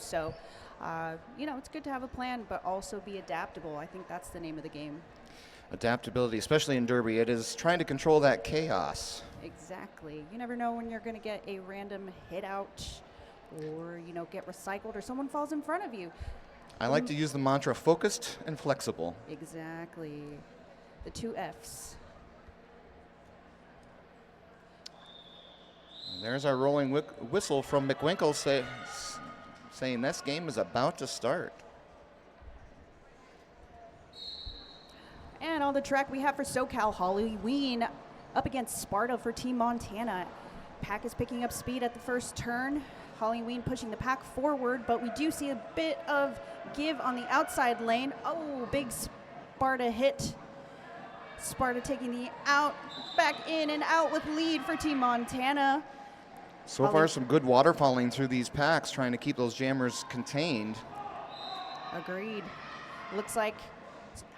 So, it's good to have a plan, but also be adaptable. I think that's the name of the game. Adaptability, especially in Derby, it is trying to control that chaos. Exactly. You never know when you're going to get a random hit out or, get recycled or someone falls in front of you. I like to use the mantra focused and flexible. Exactly. The 2 Fs. And there's our rolling whistle from McWinkle saying this game is about to start. And on the track we have for SoCal, Halloween up against Sparta for Team Montana. Pack is picking up speed at the first turn. Halloween pushing the pack forward, but we do see a bit of give on the outside lane. Oh, big Sparta hit. Sparta taking the out, back in and out with lead for Team Montana. So far, some good waterfalling through these packs, trying to keep those jammers contained. Agreed. Looks like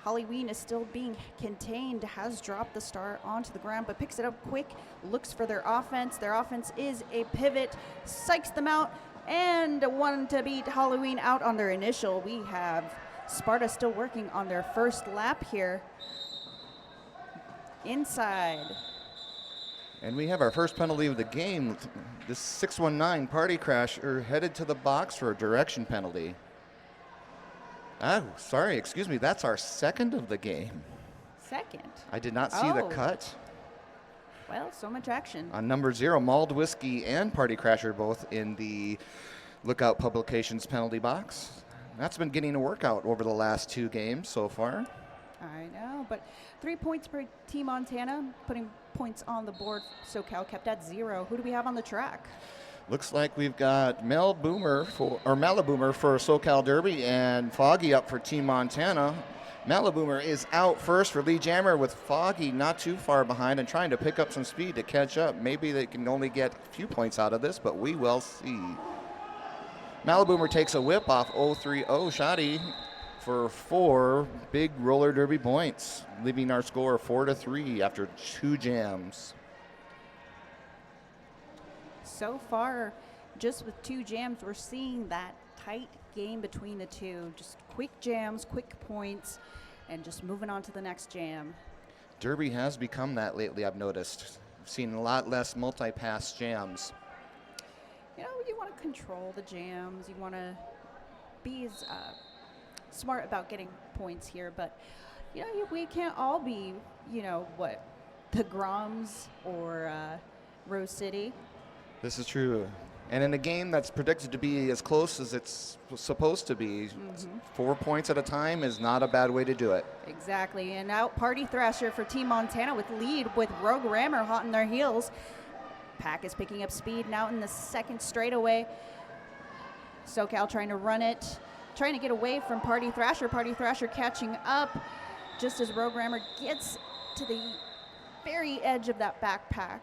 Halloween is still being contained, has dropped the star onto the ground, but picks it up quick, looks for their offense. Their offense is a pivot, psychs them out, and one to beat Halloween out on their initial. We have Sparta still working on their first lap here. Inside. And we have our first penalty of the game. This 619 Party Crasher headed to the box for a direction penalty. Oh, sorry, excuse me. That's our second of the game. Second? I did not see the cut. Well, so much action. On number 0, Mulled Whiskey and Party Crasher both in the Lookout Publications penalty box. That's been getting a workout over the last 2 games so far. I know, but 3 points per Team Montana, putting points on the board. SoCal kept at 0. Who do we have on the track? Looks like we've got Malaboomer for SoCal Derby and Foggy up for Team Montana. Malaboomer is out first for Lee Jammer with Foggy not too far behind and trying to pick up some speed to catch up. Maybe they can only get a few points out of this, but we will see. Malaboomer takes a whip off 030 Shoddy for 4 big roller derby points, leaving our score 4-3 after 2 jams. So far, just with 2 jams, we're seeing that tight game between the two. Just quick jams, quick points, and just moving on to the next jam. Derby has become that lately, I've noticed. I've seen a lot less multi-pass jams. You want to control the jams. You want to be as smart about getting points here, but we can't all be, the Groms or Rose City. This is true. And in a game that's predicted to be as close as it's supposed to be, 4 points at a time is not a bad way to do it. Exactly. And out Party Thrasher for Team Montana with lead with Rogue Rammer hot in their heels. Pack is picking up speed now in the second straightaway. SoCal trying to run it, trying to get away from Party Thrasher. Party Thrasher catching up just as Rogue Rammer gets to the very edge of that backpack.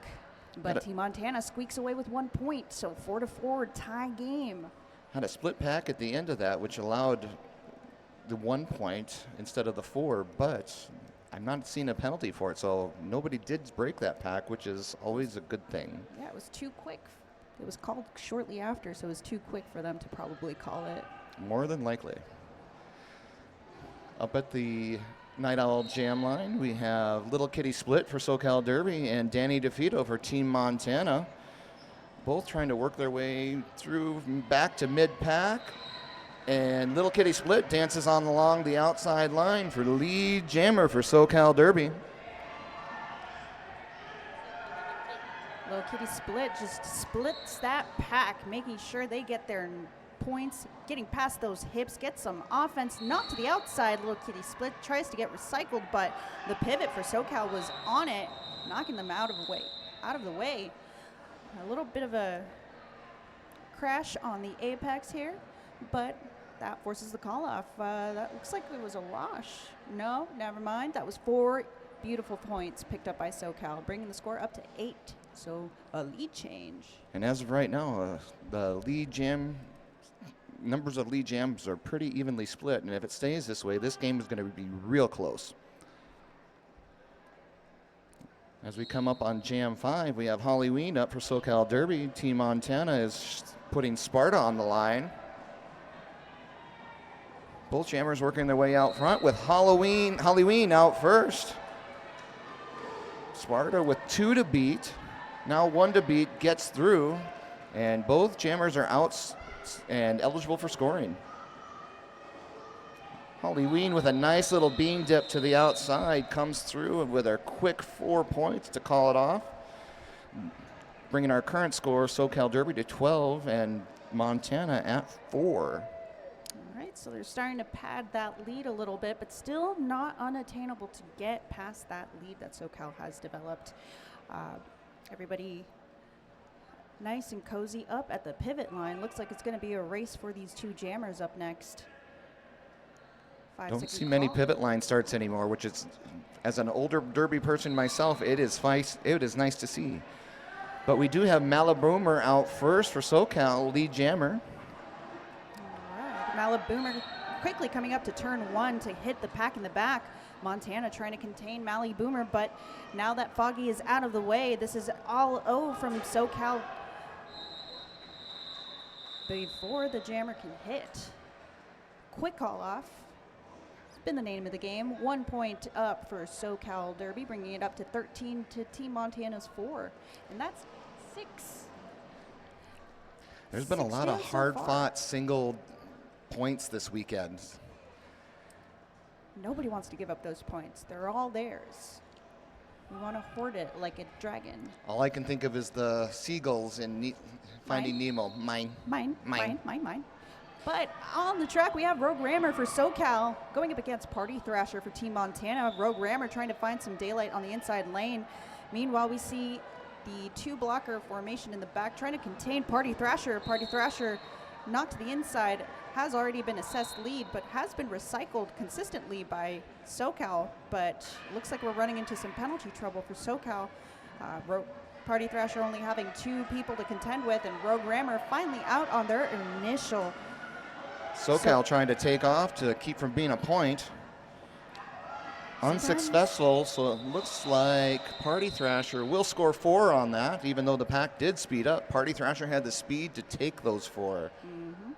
But Team Montana squeaks away with 1 point, so 4-4 tie game. Had a split pack at the end of that, which allowed the 1 point instead of the 4, but I'm not seeing a penalty for it, so nobody did break that pack, which is always a good thing. Yeah, it was too quick. It was called shortly after, so it was too quick for them to probably call it. More than likely. Up at the Night Owl Jam line, we have Little Kitty Split for SoCal Derby and Danny DeFito for Team Montana. Both trying to work their way through back to mid-pack. And Little Kitty Split dances on along the outside line for lead jammer for SoCal Derby. Little Kitty Split just splits that pack, making sure they get their points, getting past those hips, get some offense, not to the outside. Little Kitty Split tries to get recycled, but the pivot for SoCal was on it, knocking them out of the way. A little bit of a crash on the apex here, but that forces the call off. That looks like it was a wash. No, never mind. That was 4 beautiful points picked up by SoCal, bringing the score up to 8. So a lead change. And as of right now, the lead jam numbers of lead jams are pretty evenly split, and if it stays this way, this game is going to be real close. As we come up on Jam 5, we have Halloween up for SoCal Derby. Team Montana is putting Sparta on the line. Both jammers working their way out front with Halloween out first. Sparta with 2 to beat. Now 1 to beat gets through, and both jammers are out and eligible for scoring. Halloween with a nice little beam dip to the outside comes through with a quick 4 points to call it off, bringing our current score, SoCal Derby, to 12 and Montana at 4. All right, so they're starting to pad that lead a little bit, but still not unattainable to get past that lead that SoCal has developed. Everybody nice and cozy up at the pivot line. Looks like it's going to be a race for these 2 jammers up next. Don't see many pivot line starts anymore, which is, as an older Derby person myself, it is nice to see. But we do have Malaboomer out first for SoCal, lead jammer. All right, Malaboomer quickly coming up to turn 1 to hit the pack in the back. Montana trying to contain Malaboomer, but now that Foggy is out of the way, this is all O from SoCal before the jammer can hit. Quick call off. Been the name of the game. 1 point up for SoCal Derby, bringing it up to 13 to Team Montana's 4. And that's 6. There's been a lot of hard-fought single points this weekend. Nobody wants to give up those points. They're all theirs. We want to hoard it like a dragon. All I can think of is the seagulls in Finding Nemo. Mine. But on the track, we have Rogue Rammer for SoCal going up against Party Thrasher for Team Montana. Rogue Rammer trying to find some daylight on the inside lane. Meanwhile, we see the 2-blocker formation in the back trying to contain Party Thrasher. Party Thrasher knocked to the inside, has already been assessed lead, but has been recycled consistently by SoCal. But looks like we're running into some penalty trouble for SoCal. Party Thrasher only having 2 people to contend with, and Rogue Rammer finally out on their initial. SoCal trying to take off to keep from being a point. Unsuccessful, so it looks like Party Thrasher will score 4 on that, even though the pack did speed up. Party Thrasher had the speed to take those 4. Mm-hmm.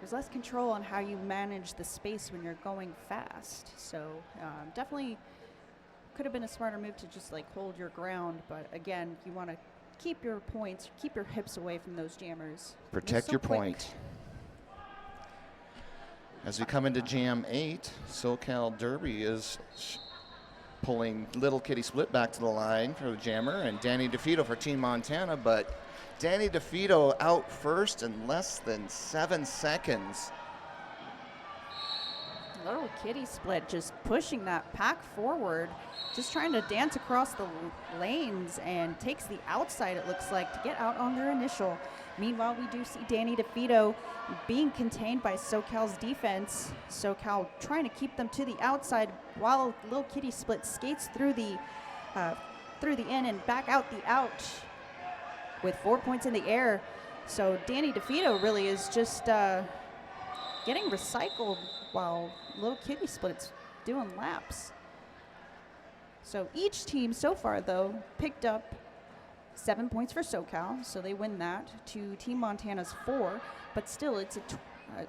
There's less control on how you manage the space when you're going fast. So definitely could have been a smarter move to just like hold your ground. But again, you want to keep your points, keep your hips away from those jammers. Protect your point. As we come into Jam 8, SoCal Derby is pulling Little Kitty Split back to the line for the jammer, and Danny DeFito for Team Montana, but Danny DeFito out first in less than 7 seconds. Little Kitty Split just pushing that pack forward, just trying to dance across the lanes, and takes the outside, it looks like, to get out on their initial. Meanwhile, we do see Danny DeFito being contained by SoCal's defense. SoCal trying to keep them to the outside while Little Kitty Split skates through the in and back out the out with 4 points in the air. So Danny DeFito really is just getting recycled while Little Kitty Split's doing laps. So each team so far, though, picked up 7 points for SoCal, so they win that, to Team Montana's 4, but still it's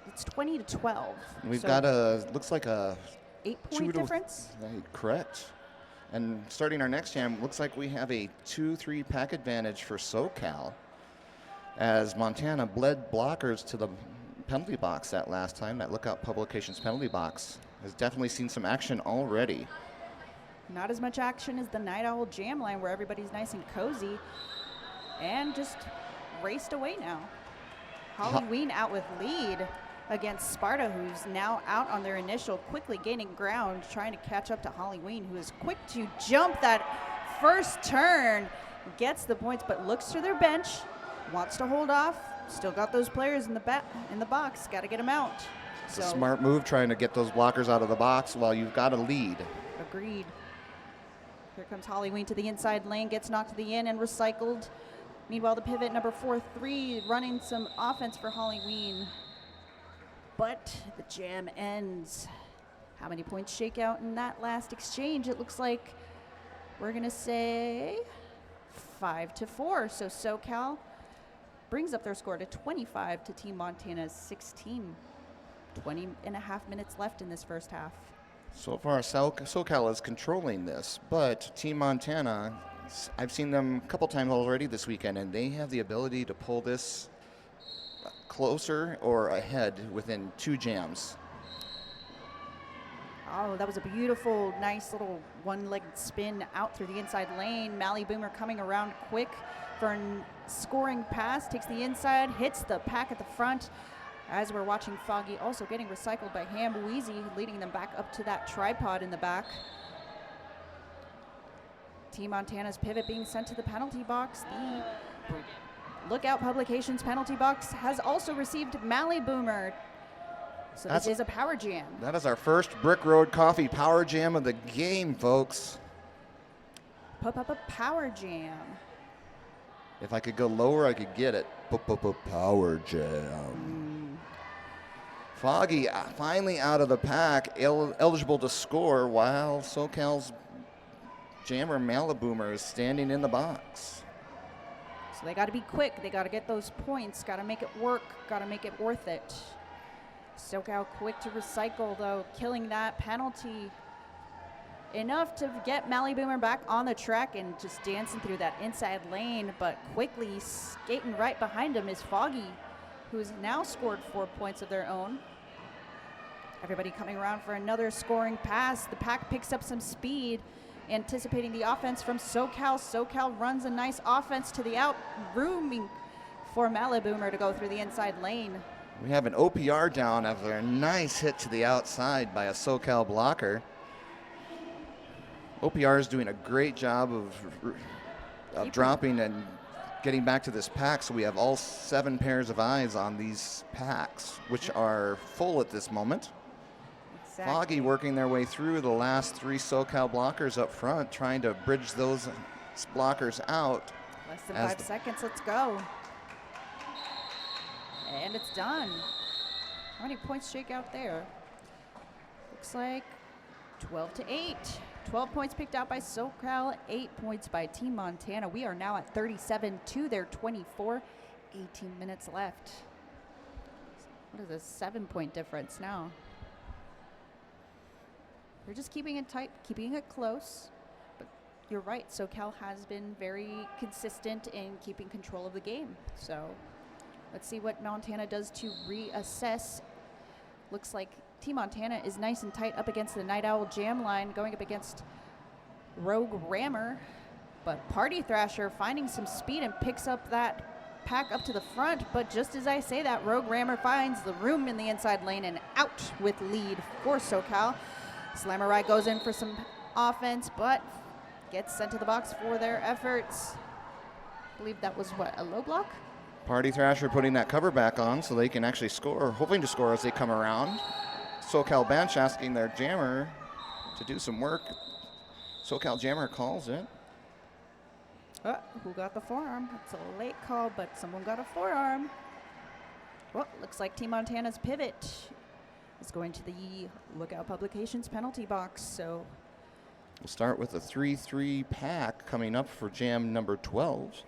it's 20 to 12. We've so got looks like a 8-point difference. Correct. And starting our next jam, looks like we have a 2-3 pack advantage for SoCal, as Montana bled blockers to the penalty box that last time. That Lookout Publications penalty box has definitely seen some action already. Not as much action as the Night Owl Jam line, where everybody's nice and cozy, and just raced away now. Halloween out with lead against Sparta, who's now out on their initial, quickly gaining ground, trying to catch up to Halloween, who is quick to jump that first turn, gets the points, but looks to their bench, wants to hold off. Still got those players in the box, got to get them out. It's a smart move, trying to get those blockers out of the box while you've got a lead. Agreed. Here comes Halloween to the inside lane, gets knocked to the in and recycled. Meanwhile, the pivot number 4-3 running some offense for Halloween. But the jam ends. How many points shake out in that last exchange? It looks like we're going to say 5-4. So SoCal brings up their score to 25 to Team Montana's 16. 20.5 minutes left in this first half. So far, SoCal is controlling this, but Team Montana, I've seen them a couple times already this weekend, and they have the ability to pull this closer or ahead within 2 jams. Oh, that was a beautiful, nice little one-legged spin out through the inside lane. Mally Boomer coming around quick for a scoring pass, takes the inside, hits the pack at the front. As we're watching Foggy also getting recycled by Ham Wheezy, leading them back up to that tripod in the back. Team Montana's pivot being sent to the penalty box. The Lookout Publications penalty box has also received Mally Boomer. So this is a power jam. That is our first Brick Road Coffee power jam of the game, folks. A power jam. If I could go lower, I could get it. Power jam. Foggy finally out of the pack, eligible to score, while SoCal's jammer Maliboomer is standing in the box. So they got to be quick. They got to get those points. Got to make it work. Got to make it worth it. SoCal quick to recycle, though, killing that penalty. Enough to get Mally Boomer back on the track and just dancing through that inside lane, but quickly skating right behind him is Foggy, who's now scored 4 points of their own. Everybody coming around for another scoring pass. The pack picks up some speed, anticipating the offense from SoCal. SoCal runs a nice offense to the out, rooming for Mally Boomer to go through the inside lane. We have an OPR down after a nice hit to the outside by a SoCal blocker. OPR is doing a great job of dropping and getting back to this pack, so we have all 7 pairs of eyes on these packs, which are full at this moment. Exactly. Foggy working their way through the last 3 SoCal blockers up front, trying to bridge those blockers out. Less than 5 seconds, let's go. And it's done. How many points shake out there? Looks like 12-8. 12 points picked out by SoCal, 8 points by Team Montana. We are now at 37 to their 24. 18 minutes left. What is a 7-point difference now? We're just keeping it tight, keeping it close. But you're right, SoCal has been very consistent in keeping control of the game. So let's see what Montana does to reassess. Looks like Team Montana is nice and tight up against the Night Owl jam line, going up against Rogue Rammer. But Party Thrasher finding some speed and picks up that pack up to the front. But just as I say that, Rogue Rammer finds the room in the inside lane and out with lead for SoCal. Slamurai goes in for some offense, but gets sent to the box for their efforts. I believe that was, what, a low block? Party Thrasher putting that cover back on so they can actually score, hoping to score as they come around. SoCal bench asking their jammer to do some work. SoCal jammer calls it. Who got the forearm? It's a late call, but someone got a forearm. Well, looks like Team Montana's pivot is going to the Lookout Publications penalty box. So we'll start with a 3-3 pack coming up for jam number 12.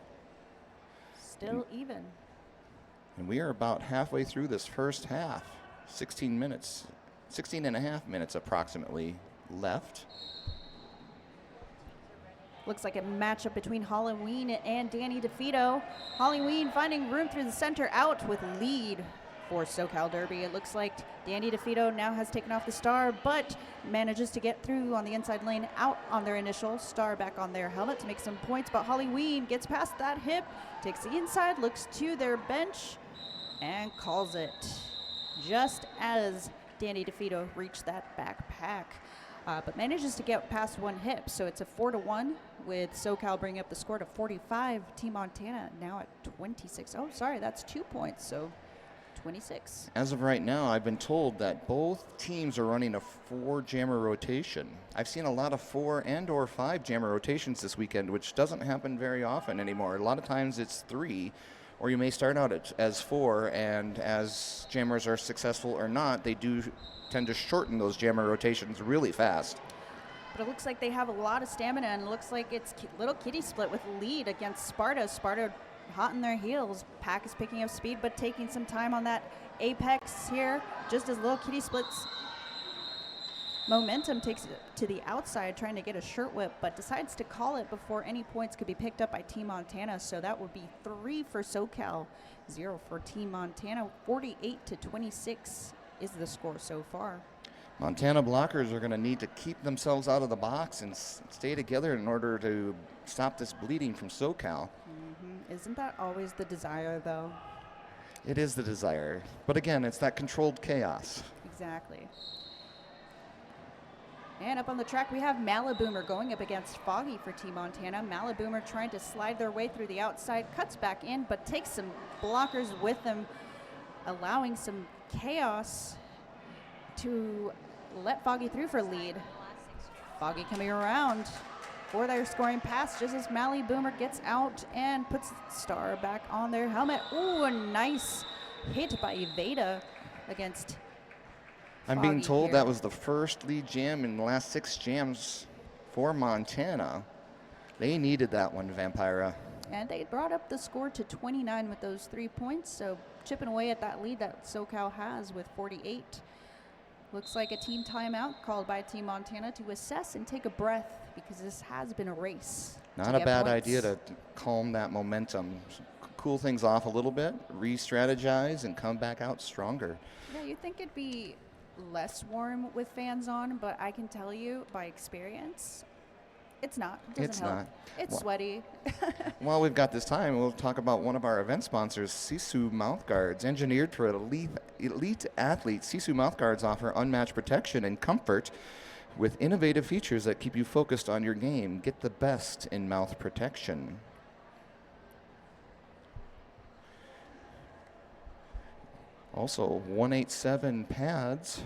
Still even. And we are about halfway through this first half. 16 minutes, 16 and a half minutes approximately left. Looks like a matchup between Halloween and Danny DeFito. Halloween finding room through the center, out with lead for SoCal Derby. It looks like Danny DeFito now has taken off the star, but manages to get through on the inside lane, out on their initial star, back on their helmet to make some points. But Halloween gets past that hip, takes the inside, looks to their bench, and calls it just as Danny DeFito reached that backpack. But manages to get past one hip, so it's a 4-1 with SoCal bringing up the score to 45. Team Montana now at 26. Oh, sorry, that's 2 points, so 26. As of right now, I've been told that both teams are running a 4 jammer rotation. I've seen a lot of 4 and or 5 jammer rotations this weekend, which doesn't happen very often anymore. A lot of times it's 3, or you may start out as 4, and as jammers are successful or not, they do tend to shorten those jammer rotations really fast. But it looks like they have a lot of stamina, and it looks like it's Little Kitty split with lead against Sparta. Sparta hot in their heels. Pack is picking up speed, but taking some time on that apex here, just as Little Kitty Split's momentum takes it to the outside, trying to get a shirt whip, but decides to call it before any points could be picked up by Team Montana. So that would be 3 for SoCal, 0 for Team Montana. 48-26 is the score so far. Montana blockers are going to need to keep themselves out of the box and stay together in order to stop this bleeding from SoCal. Isn't that always the desire, though? It is the desire. But again, it's that controlled chaos. Exactly. And up on the track, we have Maliboomer going up against Foggy for Team Montana. Maliboomer trying to slide their way through the outside, cuts back in, but takes some blockers with them, allowing some chaos to let Foggy through for lead. Foggy coming around for their scoring pass, just as Maliboomer gets out and puts Star back on their helmet. Ooh, a nice hit by Evada against I'm being told here. that was the first lead jam in the last 6 jams for Montana. They needed that one, Vampira. And they brought up the score to 29 with those 3 points, so chipping away at that lead that SoCal has with 48. Looks like a team timeout called by Team Montana to assess and take a breath, because this has been a race. Not a bad idea to calm that momentum, cool things off a little bit, re-strategize, and come back out stronger. Yeah, you'd think it'd be less warm with fans on, but I can tell you by experience, it's not. It doesn't help. Not. It's sweaty. While we've got this time, we'll talk about one of our event sponsors, Sisu Mouthguards. Engineered for elite athletes, Sisu Mouthguards offer unmatched protection and comfort with innovative features that keep you focused on your game. Get the best in mouth protection. Also, 187 pads.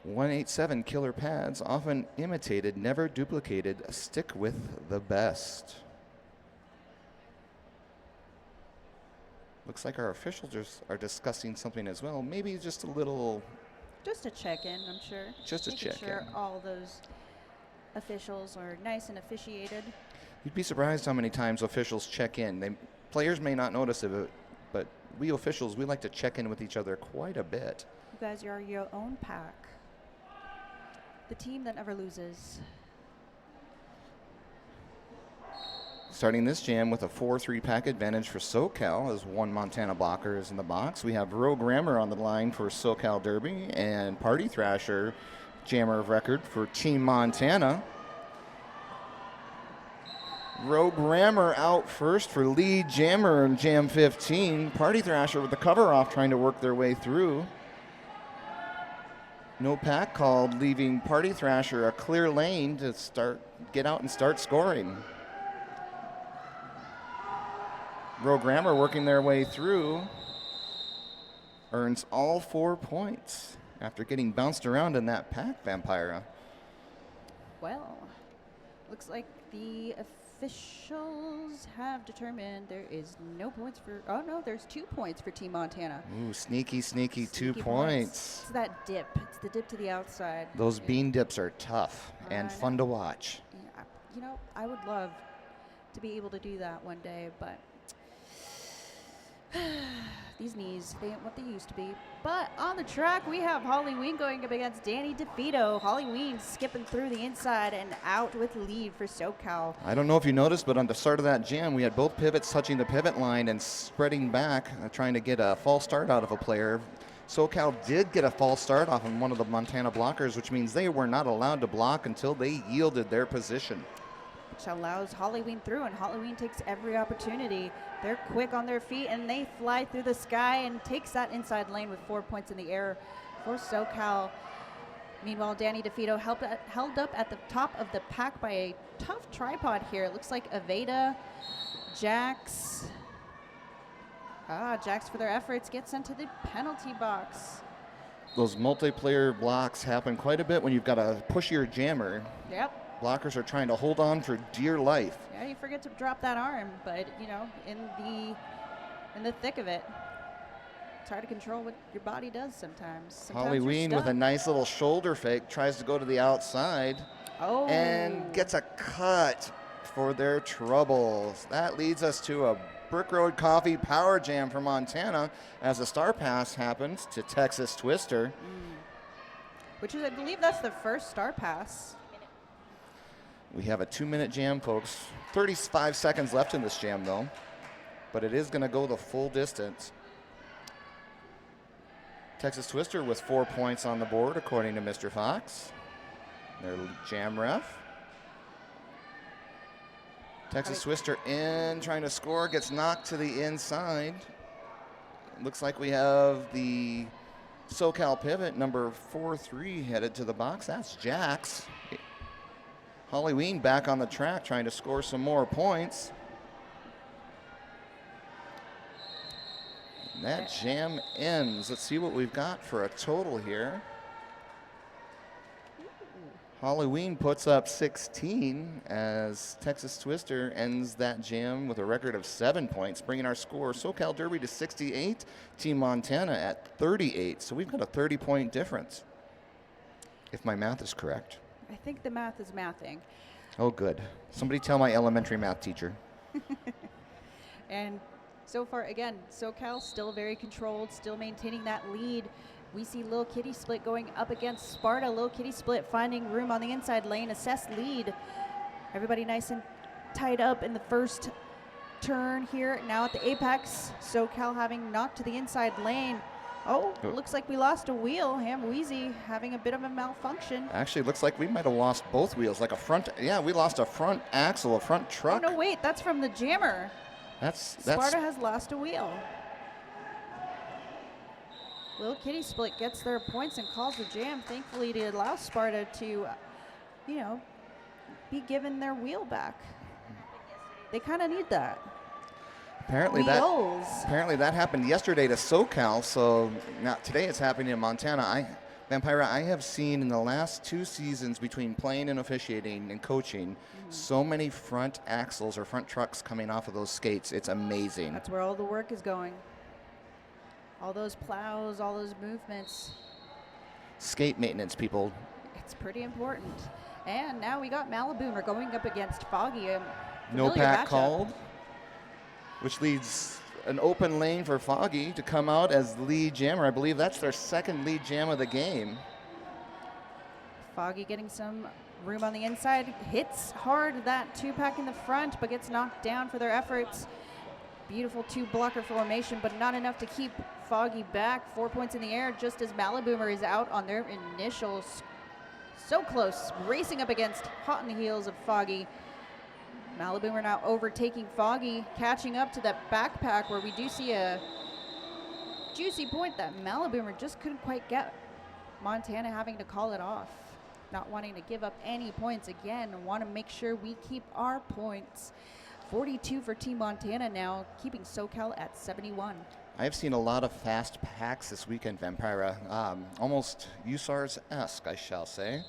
187 killer pads, often imitated, never duplicated. Stick with the best. Looks like our officials are discussing something as well. Maybe just a little. Just a check-in, I'm sure. Just a Making check-in. sure all those officials are nice and officiated. You'd be surprised how many times officials check in. Players may not notice it, but we officials, we like to check in with each other quite a bit. You guys are your own pack. The team that never loses. Starting this jam with a 4-3 pack advantage for SoCal as one Montana blocker is in the box. We have Rogue Rammer on the line for SoCal Derby and Party Thrasher, jammer of record for Team Montana. Rogue Rammer out first for lead jammer in Jam 15. Party Thrasher with the cover off, trying to work their way through. No pack called, leaving Party Thrasher a clear lane to get out and start scoring. Rogue Rammer working their way through, earns all 4 points after getting bounced around in that pack, Vampira. Well, looks like the officials have determined there is no points for, oh no, there's 2 points for Team Montana. Ooh, sneaky 2 points. It's that dip. It's the dip to the outside. Those bean dips are tough and fun to watch. Yeah, you know, I would love to be able to do that one day, but these knees, they ain't what they used to be. But on the track, we have Halloween going up against Danny DeVito. Halloween skipping through the inside and out with lead for SoCal. I don't know if you noticed, but on the start of that jam, we had both pivots touching the pivot line and spreading back, trying to get a false start out of a player. SoCal did get a false start off on one of the Montana blockers, which means they were not allowed to block until they yielded their position. Which allows Halloween through, and Halloween takes every opportunity. They're quick on their feet, and they fly through the sky and takes that inside lane with 4 points in the air for SoCal. Meanwhile, Danny DeVito held up at the top of the pack by a tough tripod here. It looks like Evada, Jax. Jax for their efforts gets sent to the penalty box. Those multiplayer blocks happen quite a bit when you've got a pushier jammer. Yep. Blockers are trying to hold on for dear life. Yeah, you forget to drop that arm, but you know, in the thick of it, it's hard to control what your body does sometimes. Halloween with a nice little shoulder fake tries to go to the outside and gets a cut for their troubles. That leads us to a Brick Road Coffee Power Jam for Montana as a star pass happens to Texas Twister. Which is, I believe that's the first star pass. We have a 2-minute jam, folks. 35 seconds left in this jam, though. But it is going to go the full distance. Texas Twister with 4 points on the board, according to Mr. Fox, their jam ref. Texas Twister in, trying to score, gets knocked to the inside. Looks like we have the SoCal pivot, number 4-3, headed to the box. That's Jax. Halloween back on the track, trying to score some more points. And that jam ends. Let's see what we've got for a total here. Halloween puts up 16 as Texas Twister ends that jam with a record of 7 points, bringing our score SoCal Derby to 68, Team Montana at 38. So we've got a 30-point difference, if my math is correct. I think the math is mathing. Oh, good. Somebody tell my elementary math teacher. And so far, again, SoCal still very controlled, still maintaining that lead. We see Lil Kitty Split going up against Sparta. Lil Kitty Split finding room on the inside lane, assess lead. Everybody nice and tied up in the first turn here. Now at the apex, SoCal having knocked to the inside lane. Oh, looks like we lost a wheel. Ham Wheezy having a bit of a malfunction. Actually, looks like we might have lost both wheels, like a front. Yeah, we lost a front axle, a front truck. Oh, no, wait, that's from the jammer. That's Sparta has lost a wheel. Lil Kitty Split gets their points and calls the jam, thankfully to allow Sparta to, be given their wheel back. They kind of need that. Apparently that happened yesterday to SoCal, so now today it's happening in Montana. Vampira, I have seen in the last 2 seasons between playing and officiating and coaching so many front axles or front trucks coming off of those skates. It's amazing. That's where all the work is going. All those plows, all those movements. Skate maintenance, people. It's pretty important. And now we got Maliboomer going up against Foggy. No pack called, which leads an open lane for Foggy to come out as lead jammer. I believe that's their second lead jam of the game. Foggy getting some room on the inside, hits hard that 2-pack in the front, but gets knocked down for their efforts. Beautiful 2-blocker formation, but not enough to keep Foggy back. 4 points in the air just as Maliboomer is out on their initials. So close, racing up against hot on the heels of Foggy. Maliboomer now overtaking Foggy, catching up to that backpack where we do see a juicy point that Maliboomer just couldn't quite get. Montana having to call it off, not wanting to give up any points again, want to make sure we keep our points. 42 for Team Montana now, keeping SoCal at 71. I've seen a lot of fast packs this weekend, Vampira. Almost USARS-esque, I shall say.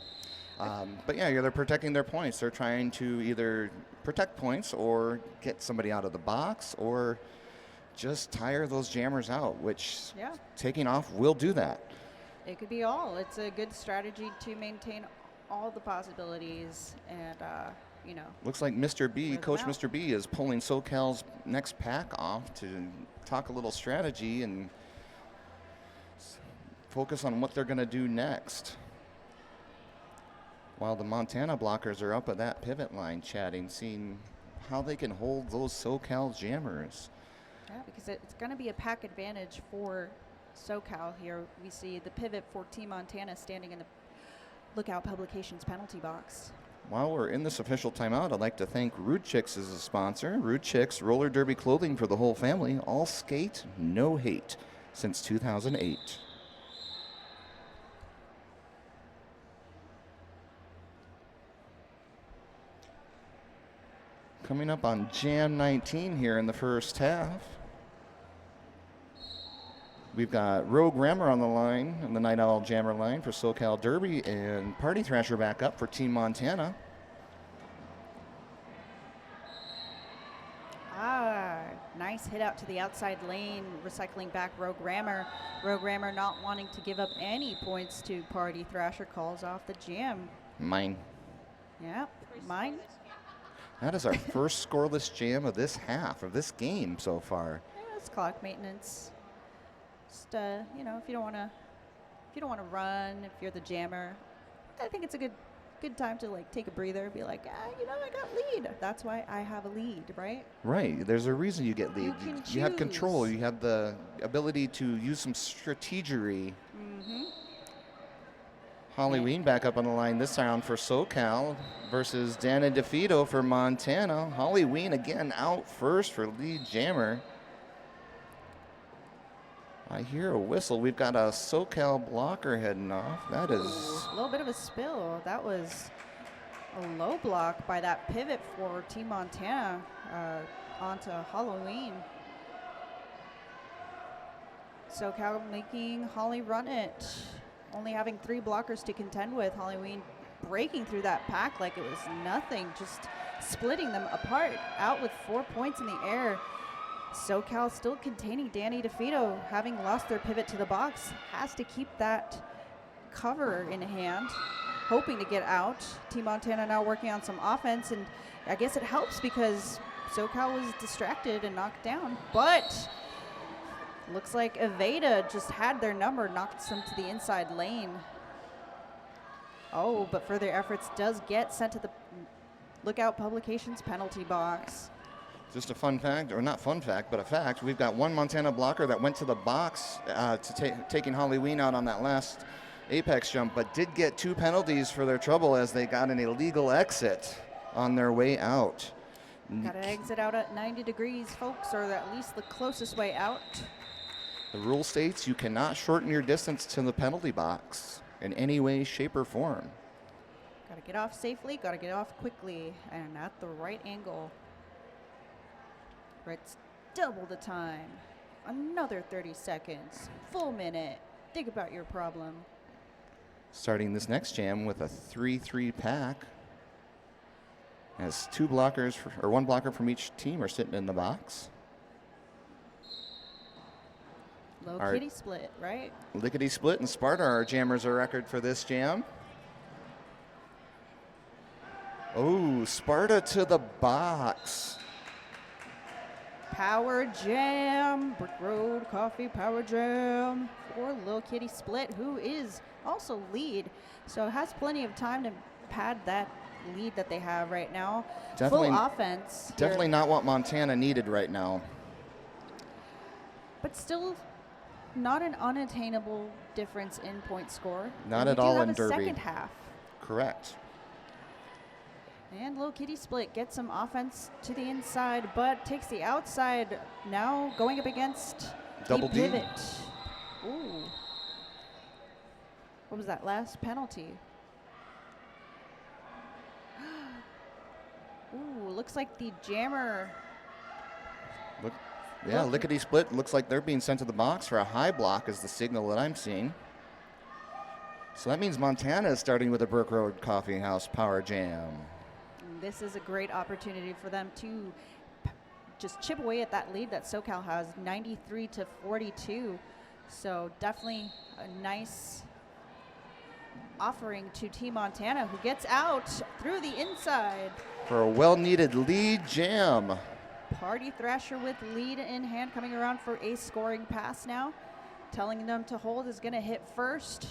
But yeah, they're protecting their points. They're trying to either protect points or get somebody out of the box or just tire those jammers out, which taking off will do that. It could be all. It's a good strategy to maintain all the possibilities and, Looks like Mr. B, Coach Mr. B, is pulling SoCal's next pack off to talk a little strategy and focus on what they're going to do next. While the Montana blockers are up at that pivot line chatting, seeing how they can hold those SoCal jammers. Yeah, because it's going to be a pack advantage for SoCal here. We see the pivot for Team Montana standing in the Lookout Publications penalty box. While we're in this official timeout, I'd like to thank Rude Chicks as a sponsor. Rude Chicks, roller derby clothing for the whole family. All skate, no hate, since 2008. Coming up on Jam 19 here in the first half. We've got Rogue Rammer on the line, on the Night Owl Jammer line for SoCal Derby, and Party Thrasher back up for Team Montana. Nice hit out to the outside lane, recycling back Rogue Rammer. Rogue Rammer not wanting to give up any points to Party Thrasher, calls off the jam. Mine. Yeah, mine. That is our first scoreless jam of this half, of this game so far. Yeah, it's clock maintenance. Just you know, if you don't want to run, if you're the jammer, I think it's a good time to like take a breather, be like, you know, I got lead. That's why I have a lead, right? Right. There's a reason you get lead. You have control. You have the ability to use some strategery. Mm-hmm. Holly Ween back up on the line this round for SoCal versus Dana DeFito for Montana. Holly Ween again out first for lead jammer. I hear a whistle. We've got a SoCal blocker heading off. That is a little bit of a spill. That was a low block by that pivot for Team Montana onto Halloween. SoCal making Holly run it. Only having 3 blockers to contend with. Halloween breaking through that pack like it was nothing, just splitting them apart, out with 4 points in the air. SoCal still containing Danny DeFito, having lost their pivot to the box, has to keep that cover in hand, hoping to get out. Team Montana now working on some offense, and I guess it helps because SoCal was distracted and knocked down, but looks like Aveda just had their number, knocked them to the inside lane. Oh, but further efforts does get sent to the Lookout Publications penalty box. just a fun fact, or not fun fact, but a fact. We've got 1 Montana blocker that went to the box taking Holly Ween out on that last apex jump, but did get 2 penalties for their trouble as they got an illegal exit on their way out. Gotta exit out at 90 degrees, folks, or at least the closest way out. The rule states you cannot shorten your distance to the penalty box in any way, shape, or form. Gotta get off safely, gotta get off quickly, and at the right angle. It's double the time. Another 30 seconds. Full minute. Think about your problem. Starting this next jam with a 3-3 pack. As 2 blockers, or 1 blocker from each team are sitting in the box. Low Our kitty split, right? Lickety Split and Sparta are jammers a record for this jam. Oh, Sparta to the box. Power Jam, Brick Road Coffee Power Jam for Lil Kitty Split, who is also lead, so has plenty of time to pad that lead that they have right now. Definitely, full offense. Definitely not what Montana needed right now. But still not an unattainable difference in point score. Not at all in Derby. Derby. Second half. Correct. And Lil Kitty Split gets some offense to the inside, but takes the outside, now going up against Double the D. pivot. Ooh. What was that last penalty? Ooh, looks like the jammer. Look, yeah, Lickety Split looks like they're being sent to the box for a high block is the signal that I'm seeing. So that means Montana is starting with a Brook Road Coffee House Power Jam. This is a great opportunity for them to just chip away at that lead that SoCal has, 93-42. So definitely a nice offering to Team Montana, who gets out through the inside. For a well-needed lead jam. Party Thrasher with lead in hand, coming around for a scoring pass now. Telling them to hold is going to hit first.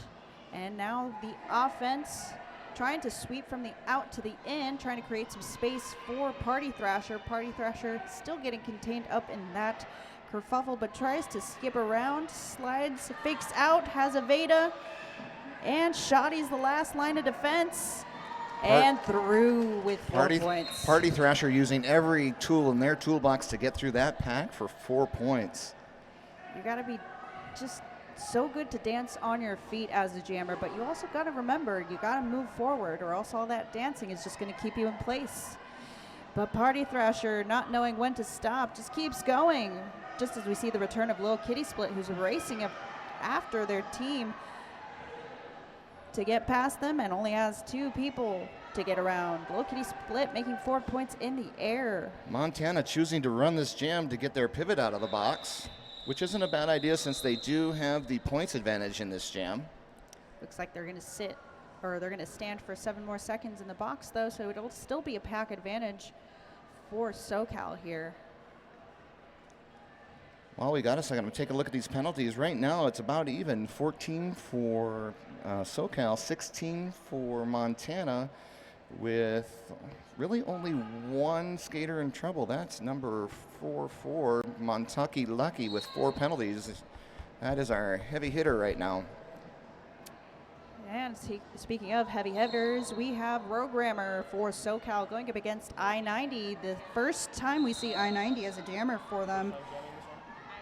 And now the offense trying to sweep from the out to the in, trying to create some space for Party Thrasher. Party Thrasher still getting contained up in that kerfuffle, but tries to skip around, slides, fakes out, has a Veda, and Shoddy's the last line of defense. And through with 4 points. Party Thrasher using every tool in their toolbox to get through that pack for 4 points. You got to be just so good to dance on your feet as a jammer, but you also got to remember you got to move forward, or else all that dancing is just going to keep you in place. But Party Thrasher, not knowing when to stop, just keeps going. Just as we see the return of Lil Kitty Split, who's racing up after their team to get past them, and only has 2 people to get around. Lil Kitty Split making 4 points in the air. Montana choosing to run this jam to get their pivot out of the box, which isn't a bad idea since they do have the points advantage in this jam. Looks like they're going to sit, or they're going to stand for 7 more seconds in the box, though, so it'll still be a pack advantage for SoCal here. While we got a second, I'm going to take a look at these penalties. Right now, it's about even. 14 for SoCal, 16 for Montana, with really only one skater in trouble. That's number 4, Montucky Lucky, with 4 penalties. That is our heavy hitter right now. And speaking of heavy hitters, we have Programmer for SoCal going up against I-90. The first time we see I-90 as a jammer for them.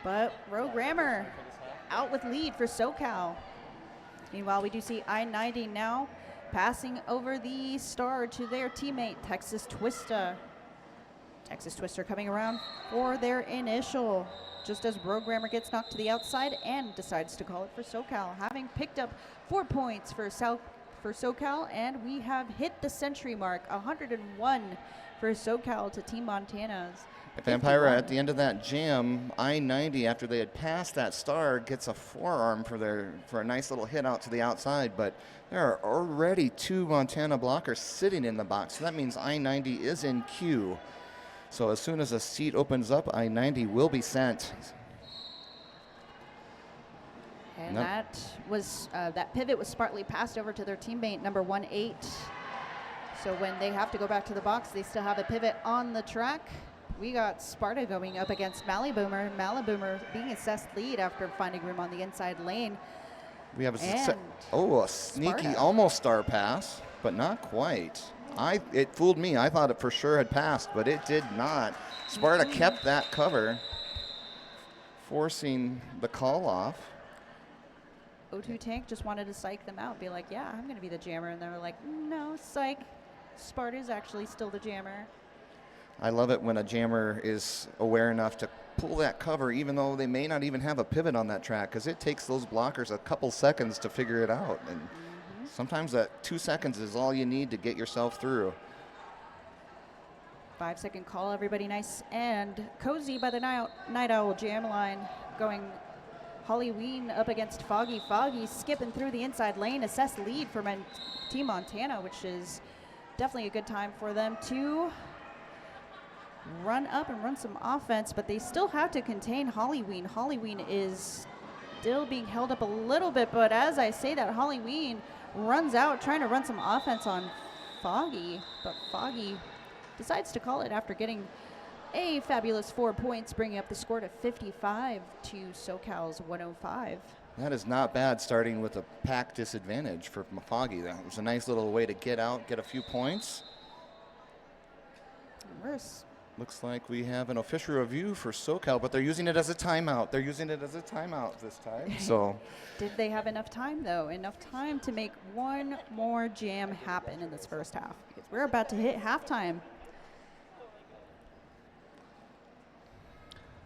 But Programmer out with lead for SoCal. Meanwhile, we do see I-90 now passing over the star to their teammate, Texas Twista. Texas Twister coming around for their initial, just as Programmer gets knocked to the outside and decides to call it for SoCal, having picked up 4 points for SoCal, and we have hit the century mark, 101 for SoCal to Team Montana's. Vampira, at the end of that jam, I-90, after they had passed that star, gets a forearm for a nice little hit out to the outside, but there are already 2 Montana blockers sitting in the box, so that means I-90 is in queue. So as soon as a seat opens up, I-90 will be sent. And that pivot was smartly passed over to their teammate, number 18. So when they have to go back to the box, they still have a pivot on the track. We got Sparta going up against Maliboomer. Maliboomer being assessed lead after finding room on the inside lane. We have a sneaky Sparta. almost star pass, but not quite. It fooled me. I thought it for sure had passed, but it did not. Sparta kept that cover, forcing the call off. O2 Tank just wanted to psych them out, be like, yeah, I'm going to be the jammer. And they were like, no, psych. Sparta's actually still the jammer. I love it when a jammer is aware enough to pull that cover, even though they may not even have a pivot on that track, because it takes those blockers a couple seconds to figure it out. And sometimes that 2 seconds is all you need to get yourself through. 5-second call, everybody nice and cozy by the Night Owl jam line, going Halloween up against Foggy. Foggy skipping through the inside lane, assess lead for Team Montana, which is definitely a good time for them to run up and run some offense, but they still have to contain Halloween. Halloween is still being held up a little bit, but as I say that, Halloween runs out trying to run some offense on Foggy, but Foggy decides to call it after getting a fabulous 4 points, bringing up the score to 55 to SoCal's 105. That is not bad, starting with a pack disadvantage for Foggy. That was a nice little way to get out, get a few points. Worse. Looks like we have an official review for SoCal, but they're using it as a timeout. They're using it as a timeout this time. So, did they have enough time, though? Enough time to make one more jam happen in this first half? Because we're about to hit halftime.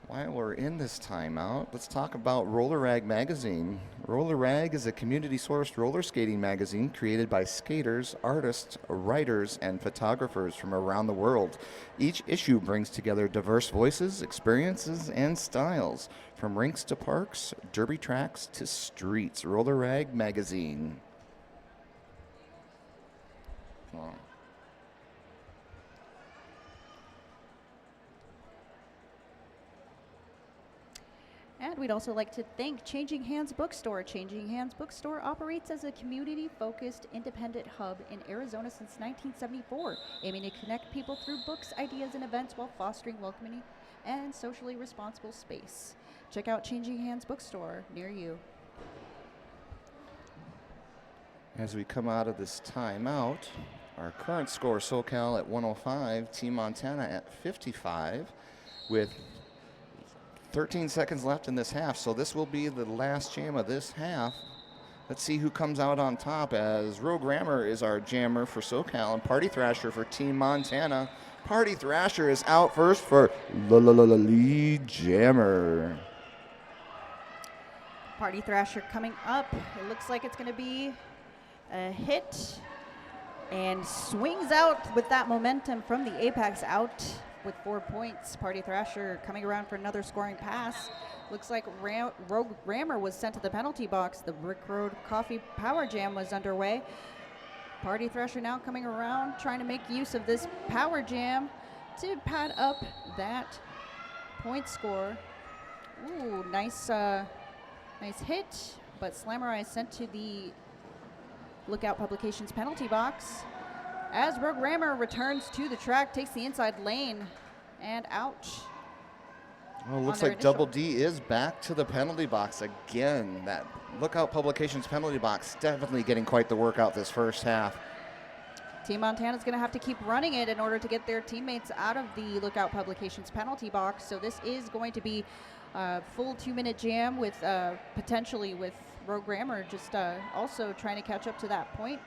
While we're in this timeout, let's talk about Roller Rag Magazine. Roller Rag is a community-sourced roller skating magazine created by skaters, artists, writers, and photographers from around the world. Each issue brings together diverse voices, experiences, and styles, from rinks to parks, derby tracks to streets. Roller Rag Magazine. Wow. And we'd also like to thank Changing Hands Bookstore. Changing Hands Bookstore operates as a community-focused independent hub in Arizona since 1974, aiming to connect people through books, ideas, and events while fostering welcoming and socially responsible space. Check out Changing Hands Bookstore near you. As we come out of this timeout, our current score, SoCal at 105, Team Montana at 55, with 13 seconds left in this half, so this will be the last jam of this half. Let's see who comes out on top, as Rogue Rammer is our jammer for SoCal and Party Thrasher for Team Montana. Party Thrasher is out first for lead jammer. Party Thrasher coming up. It looks like it's going to be a hit and swings out with that momentum from the apex out with 4 points. Party Thrasher coming around for another scoring pass. Looks like Rogue Rammer was sent to the penalty box. The Brick Road Coffee Power Jam was underway. Party Thrasher now coming around, trying to make use of this Power Jam to pad up that point score. Ooh, nice hit, but Slammer is sent to the Lookout Publications penalty box as Rogue Rammer returns to the track, takes the inside lane, and ouch. Well, looks like Double D is back to the penalty box again. That Lookout Publications penalty box definitely getting quite the workout this first half. Team Montana's going to have to keep running it in order to get their teammates out of the Lookout Publications penalty box. So this is going to be a full 2-minute jam with potentially with Rogue Rammer just also trying to catch up to that point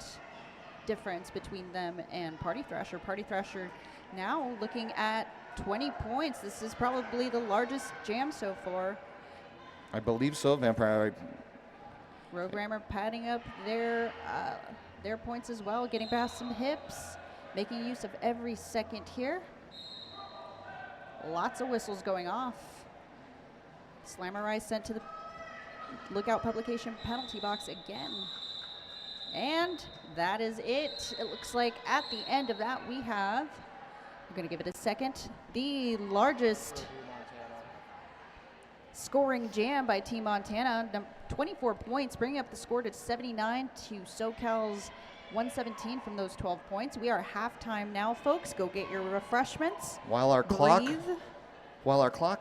difference between them and Party Thrasher. Party Thrasher now looking at 20 points. This is probably the largest jam so far. I believe so, Vampire. Rogue Rammer padding up their points as well, getting past some hips, making use of every second here. Lots of whistles going off. Slammer sent to the Lookout Publication penalty box again. And that is it. It looks like at the end of that we have, we're going to give it a second, the largest scoring jam by Team Montana. 24 points, bringing up the score to 79 to SoCal's 117 from those 12 points. We are halftime now, folks. Go get your refreshments. While our clock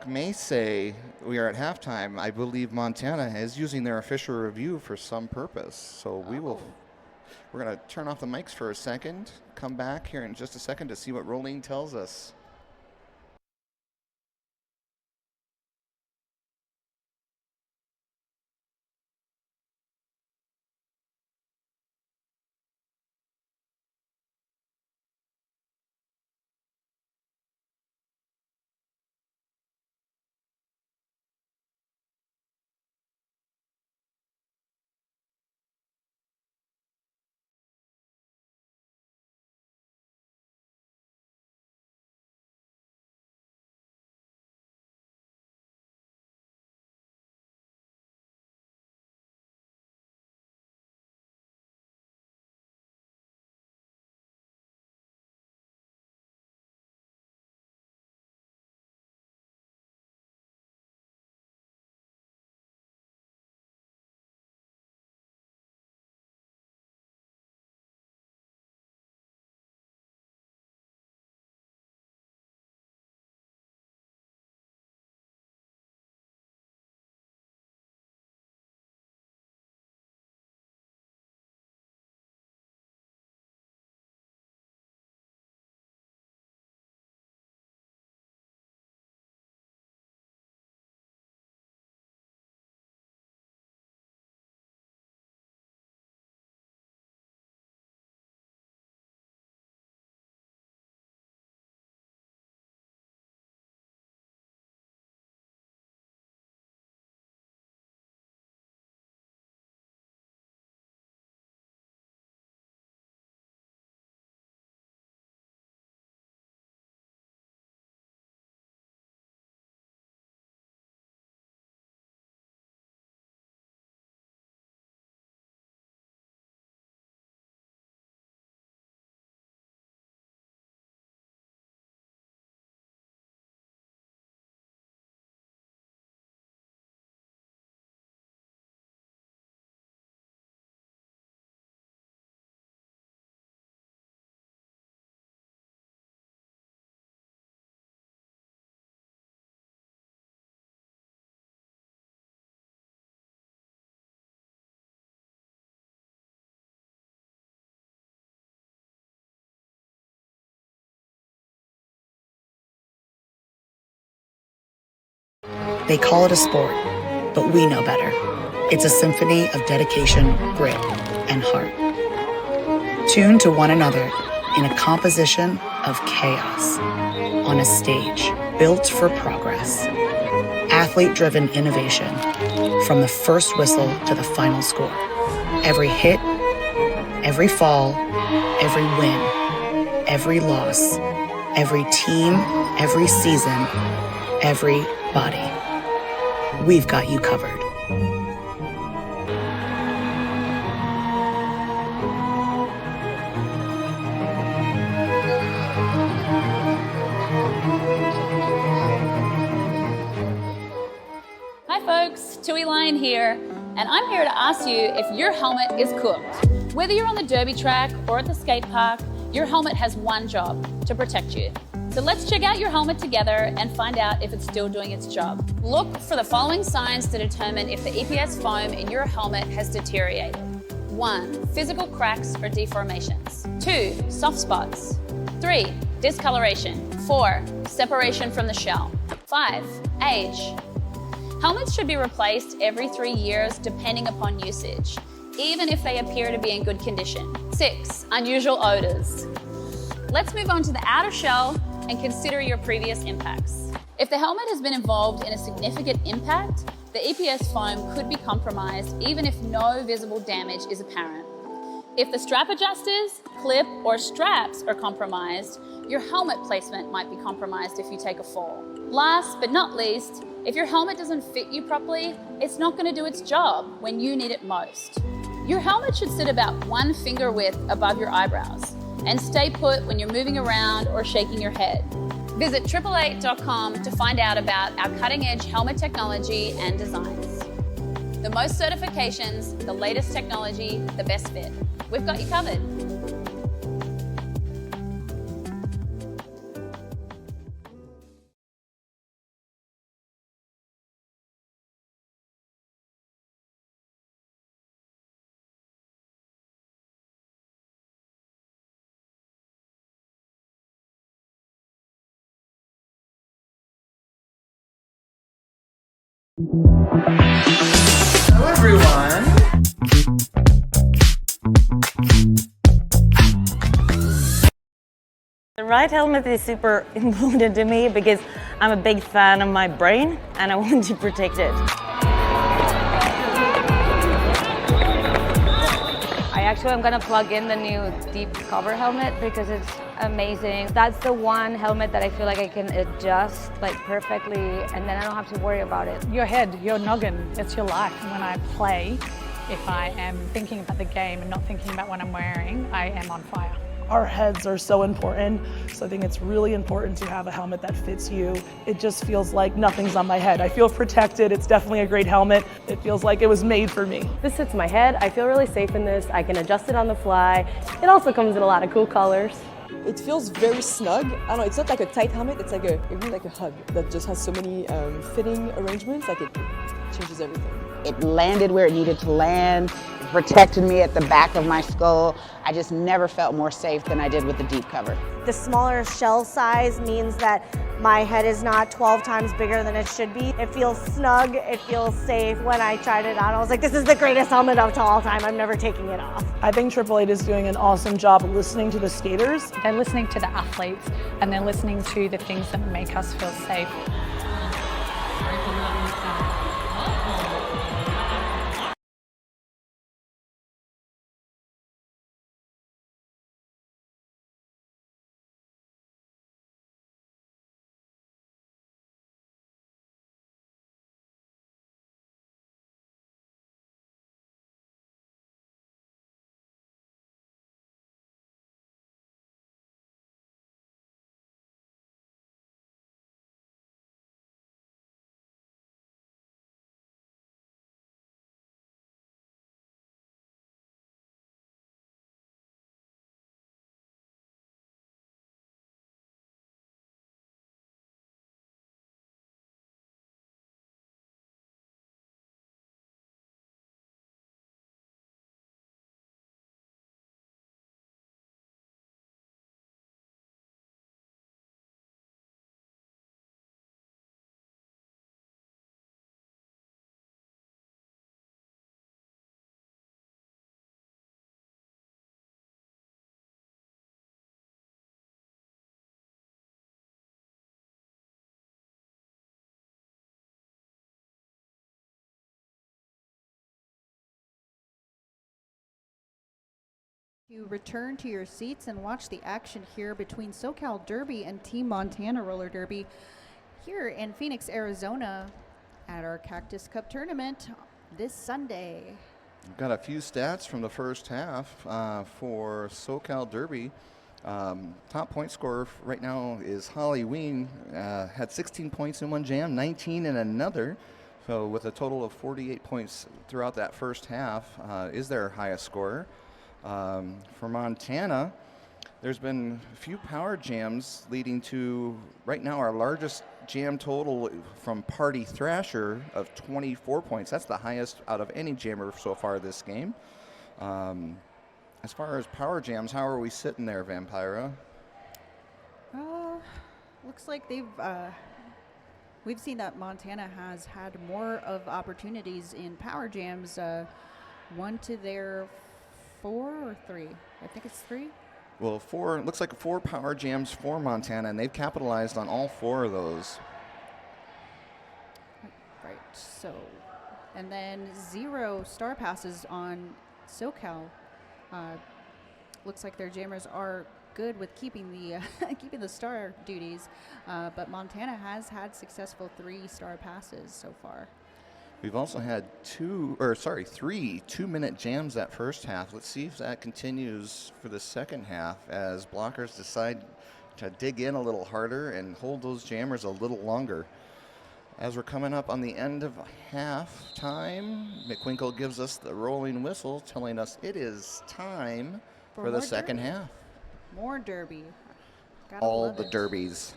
may say we are at halftime, I believe Montana is using their official review for some purpose. So we're going to turn off the mics for a second, come back here in just a second to see what Rolene tells us. They call it a sport, but we know better. It's a symphony of dedication, grit, and heart. Tuned to one another in a composition of chaos on a stage built for progress. Athlete-driven innovation from the first whistle to the final score. Every hit, every fall, every win, every loss, every team, every season, every body. We've got you covered. Joey Lyon here, and I'm here to ask you if your helmet is cooked. Whether you're on the derby track or at the skate park, your helmet has one job: to protect you. So let's check out your helmet together and find out if it's still doing its job. Look for the following signs to determine if the EPS foam in your helmet has deteriorated. 1. Physical cracks or deformations. 2. Soft spots. 3. Discoloration. 4. Separation from the shell. 5. Age. Helmets should be replaced every 3 years depending upon usage, even if they appear to be in good condition. 6. Unusual odors. Let's move on to the outer shell and consider your previous impacts. If the helmet has been involved in a significant impact, the EPS foam could be compromised even if no visible damage is apparent. If the strap adjusters, clip, or straps are compromised, your helmet placement might be compromised if you take a fall. Last but not least, if your helmet doesn't fit you properly, it's not going to do its job when you need it most. Your helmet should sit about 1 finger width above your eyebrows and stay put when you're moving around or shaking your head. Visit 888.com to find out about our cutting-edge helmet technology and designs. The most certifications, the latest technology, the best fit. We've got you covered. Hello, everyone. The right helmet is super important to me because I'm a big fan of my brain and I want to protect it. I actually am gonna plug in the new deep cover helmet because it's amazing. That's the one helmet that I feel like I can adjust like perfectly and then I don't have to worry about it. Your head, your noggin, it's your life. When I play, if I am thinking about the game and not thinking about what I'm wearing, I am on fire. Our heads are so important, so I think it's really important to have a helmet that fits you. It just feels like nothing's on my head. I feel protected. It's definitely a great helmet. It feels like it was made for me. This fits my head. I feel really safe in this. I can adjust it on the fly. It also comes in a lot of cool colors. It feels very snug. I don't know, it's not like a tight helmet, it's like really like a hug that just has so many fitting arrangements, like it changes everything. It landed where it needed to land, it protected me at the back of my skull. I just never felt more safe than I did with the deep cover. The smaller shell size means that my head is not 12 times bigger than it should be. It feels snug, it feels safe. When I tried it on, I was like, this is the greatest helmet of all time. I'm never taking it off. I think 888 is doing an awesome job listening to the skaters. They're listening to the athletes and they're listening to the things that make us feel safe. You return to your seats and watch the action here between SoCal Derby and Team Montana Roller Derby here in Phoenix, Arizona at our Cactus Cup tournament this Sunday. We've got a few stats from the first half for SoCal Derby. Top point scorer right now is Holly Ween. Had 16 points in one jam, 19 in another. So with a total of 48 points throughout that first half, is their highest score. For Montana, there's been a few power jams leading to, right now, our largest jam total from Party Thrasher of 24 points. That's the highest out of any jammer so far this game. As far as power jams, how are we sitting there, Vampira? Looks like we've seen that Montana has had more of opportunities in power jams. 1 to their 4 or 3? I think it's 3. Well, looks like 4 power jams for Montana, and they've capitalized on all 4 of those. Right, so, and then 0 star passes on SoCal. Looks like their jammers are good with keeping the keeping the star duties, but Montana has had successful 3 star passes so far. We've also had 3 2-minute jams that first half. Let's see if that continues for the second half as blockers decide to dig in a little harder and hold those jammers a little longer. As we're coming up on the end of half time, McWinkle gives us the rolling whistle telling us it is time for the second half. More derby. Gotta All love the it. derbies.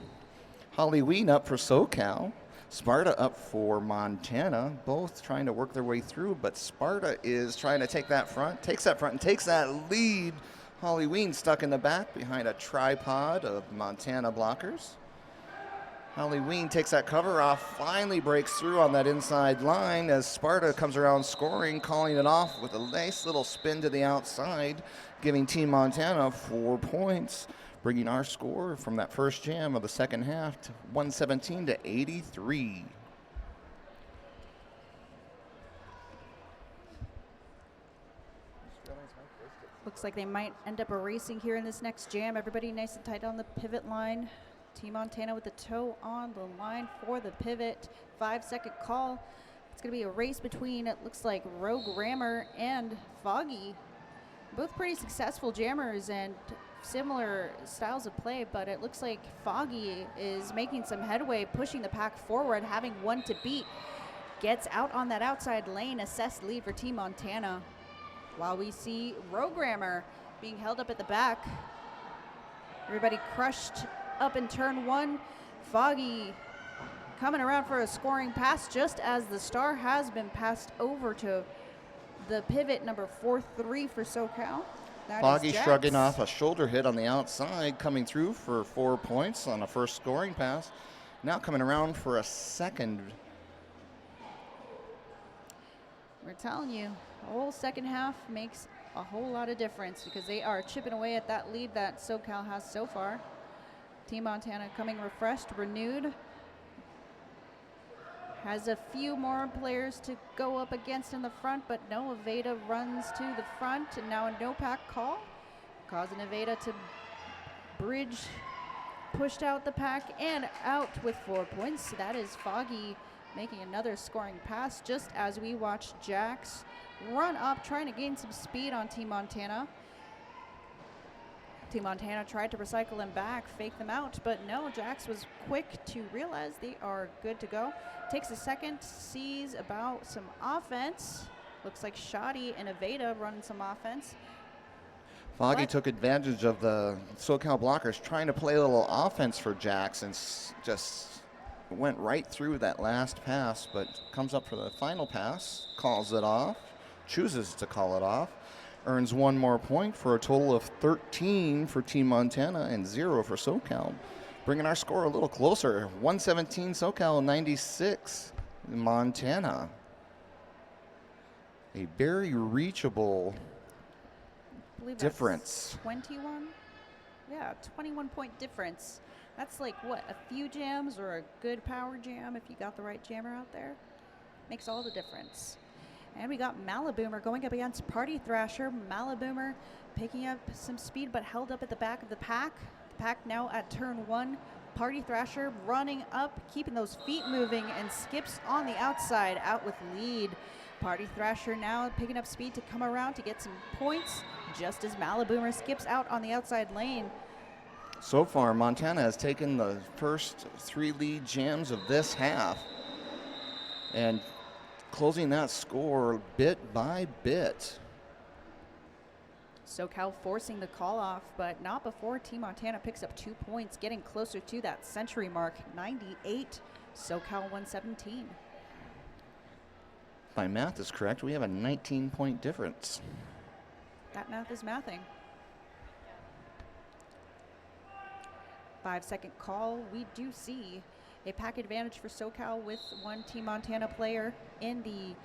Halloween up for SoCal. Sparta up for Montana, both trying to work their way through, but Sparta is trying to take that front, and takes that lead. Halloween stuck in the back behind a tripod of Montana blockers. Halloween takes that cover off, finally breaks through on that inside line as Sparta comes around scoring, calling it off with a nice little spin to the outside, giving Team Montana 4 points, bringing our score from that first jam of the second half to 117 to 83. Looks like they might end up erasing here in this next jam. Everybody nice and tight on the pivot line. Team Montana with the toe on the line for the pivot. 5-second call. It's going to be a race between, it looks like, Rogue Rammer and Foggy. Both pretty successful jammers and similar styles of play, but it looks like Foggy is making some headway, pushing the pack forward, having 1 to beat. Gets out on that outside lane, assessed lead for Team Montana. While we see Rogue Rammer being held up at the back. Everybody crushed up in turn 1. Foggy coming around for a scoring pass just as the star has been passed over to the pivot number 4-3 for SoCal. That Foggy is Jax. shrugging off a shoulder hit on the outside, coming through for 4 points on a first scoring pass. Now coming around for a second. We're telling you, the whole second half makes a whole lot of difference because they are chipping away at that lead that SoCal has so far. Team Montana coming refreshed, renewed. Has a few more players to go up against in the front, but no, Aveda runs to the front, and now a no-pack call, causing Aveda to bridge, pushed out the pack, and out with 4 points. That is Foggy making another scoring pass, just as we watch Jax run up, trying to gain some speed on Team Montana. Team Montana tried to recycle them back, fake them out, but no, Jax was quick to realize they are good to go. Takes a second, sees about some offense. Looks like Shoddy and Aveda running some offense. Foggy took advantage of the SoCal blockers trying to play a little offense for Jax and just went right through that last pass, but comes up for the final pass, calls it off, chooses to call it off. Earns 1 more point for a total of 13 for Team Montana and 0 for SoCal. Bringing our score a little closer, 117 SoCal, 96 Montana. A very reachable difference. 21? Yeah, 21-point difference. That's like, what, a few jams or a good power jam if you got the right jammer out there? Makes all the difference. And we got Malaboomer going up against Party Thrasher. Malaboomer picking up some speed but held up at the back of the pack. The pack now at turn 1. Party Thrasher running up, keeping those feet moving, and skips on the outside out with lead. Party Thrasher now picking up speed to come around to get some points, just as Malaboomer skips out on the outside lane. So far, Montana has taken the first 3 lead jams of this half. And closing that score bit by bit. SoCal forcing the call off, but not before Team Montana picks up 2 points, getting closer to that century mark. 98, SoCal 117. My math is correct. We have a 19-point difference. That math is mathing. 5-second call. We do see a pack advantage for SoCal with one Team Montana player in the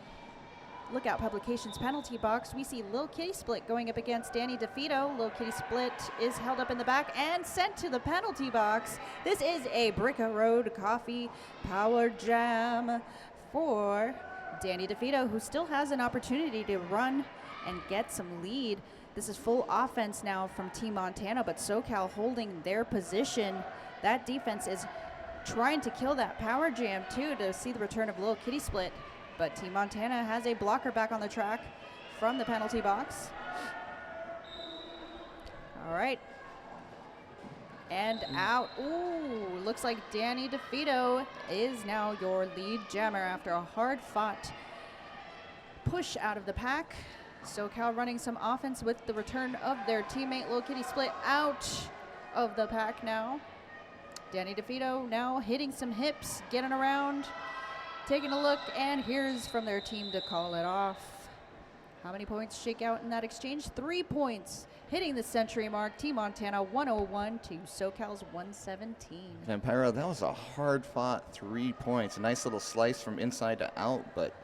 Lookout Publications penalty box. We see Lil Kitty Split going up against Danny DeFito. Lil Kitty Split is held up in the back and sent to the penalty box. This is a Bricka Road Coffee Power Jam for Danny DeFito, who still has an opportunity to run and get some lead. This is full offense now from Team Montana, but SoCal holding their position. That defense is trying to kill that power jam too to see the return of Lil Kitty Split. But Team Montana has a blocker back on the track from the penalty box. All right. And out. Ooh, looks like Danny DeFito is now your lead jammer after a hard-fought push out of the pack. SoCal running some offense with the return of their teammate Lil Kitty Split out of the pack now. Danny DeFito now hitting some hips, getting around, taking a look, and here's from their team to call it off. How many points shake out in that exchange? 3 points, hitting the century mark. Team Montana 101 to SoCal's 117. Vampira, that was a hard-fought 3 points. A nice little slice from inside to out, but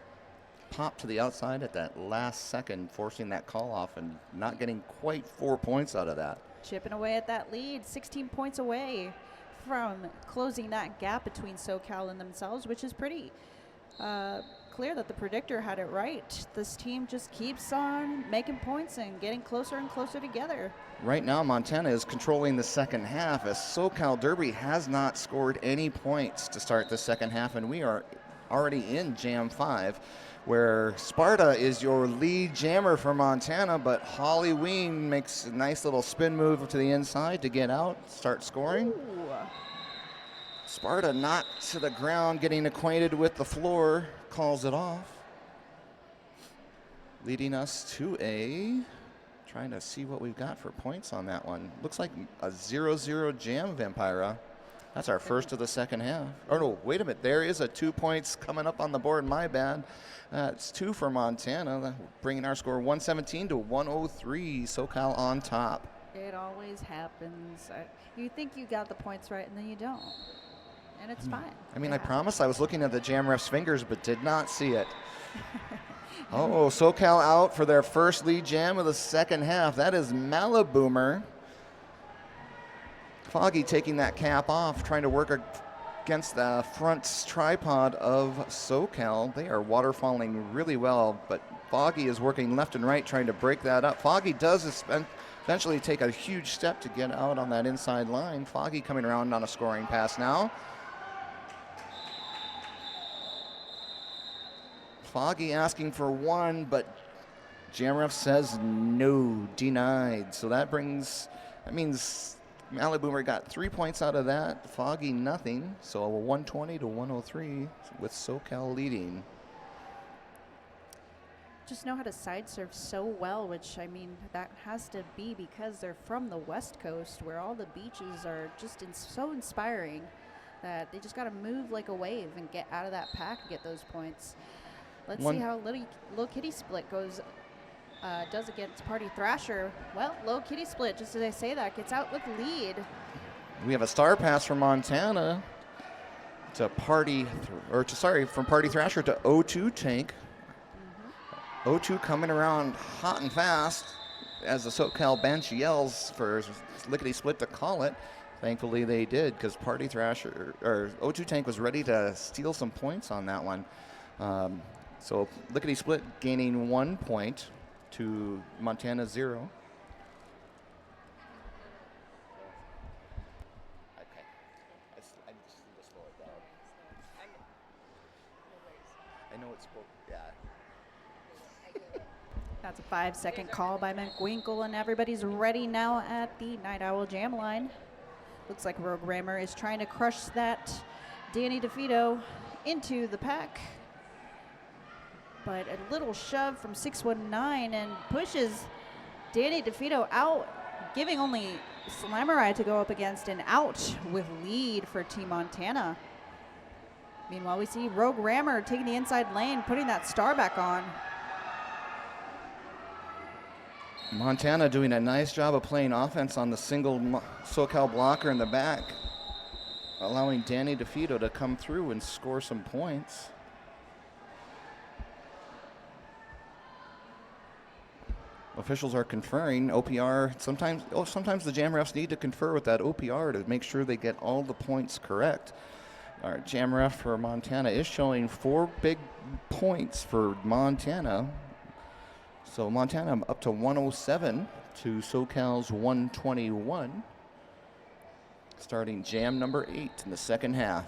popped to the outside at that last second, forcing that call off and not getting quite 4 points out of that. Chipping away at that lead, 16 points away from closing that gap between SoCal and themselves, which is pretty clear that the predictor had it right. This team just keeps on making points and getting closer and closer together. Right now, Montana is controlling the second half as SoCal Derby has not scored any points to start the second half, and we are already in Jam 5, where Sparta is your lead jammer for Montana, but Holly Ween makes a nice little spin move to the inside to get out, start scoring. Ooh. Sparta knocked to the ground, getting acquainted with the floor, calls it off. Leading us to trying to see what we've got for points on that one. Looks like a 0-0 jam, Vampira. That's our first of the second half. Oh no, wait a minute, there is a 2 points coming up on the board, my bad. That's 2 for Montana, bringing our score 117 to 103, SoCal on top. It always happens. You think you got the points right, and then you don't. And it's fine. I mean, I promise I was looking at the jam ref's fingers, but did not see it. Oh, SoCal out for their first lead jam of the second half. That is Malaboomer. Foggy taking that cap off, trying to work against the front tripod of SoCal. They are waterfalling really well, but Foggy is working left and right trying to break that up. Foggy does eventually take a huge step to get out on that inside line. Foggy coming around on a scoring pass now. Foggy asking for one, but Jamref says no, denied. So that means Malaboomer got 3 points out of that. Foggy nothing. So a 120 to 103 with SoCal leading. Just know how to side surf so well, which, I mean, that has to be because they're from the West Coast, where all the beaches are just so inspiring that they just got to move like a wave and get out of that pack and get those points. Let's see how Lil Kitty Split does against Party Thrasher. Well, Lil Kitty Split, just as I say that, gets out with lead. We have a star pass from Montana to from Party Thrasher to O2 Tank. O2 coming around hot and fast as the SoCal bench yells for Lickety Split to call it. Thankfully they did, because Party Thrasher or O2 Tank was ready to steal some points on that one. So Lickety Split gaining 1 point to Montana 0. Okay. I just need to slow it down. I know it's both, yeah. That's a 5-second call by McWinkle, and everybody's ready now at the Night Owl Jam line. Looks like Rogue Rammer is trying to crush that Danny DeFito into the pack. but a little shove from 619 and pushes Danny DeVito out, giving only Slamurai to go up against, and out with lead for Team Montana. Meanwhile, we see Rogue Rammer taking the inside lane, putting that star back on. Montana doing a nice job of playing offense on the single SoCal blocker in the back, allowing Danny DeVito to come through and score some points. Officials are conferring OPR. Sometimes the jam refs need to confer with that OPR to make sure they get all the points correct. Our jam ref for Montana is showing 4 big points for Montana. So Montana up to 107 to SoCal's 121. Starting jam number 8 in the second half.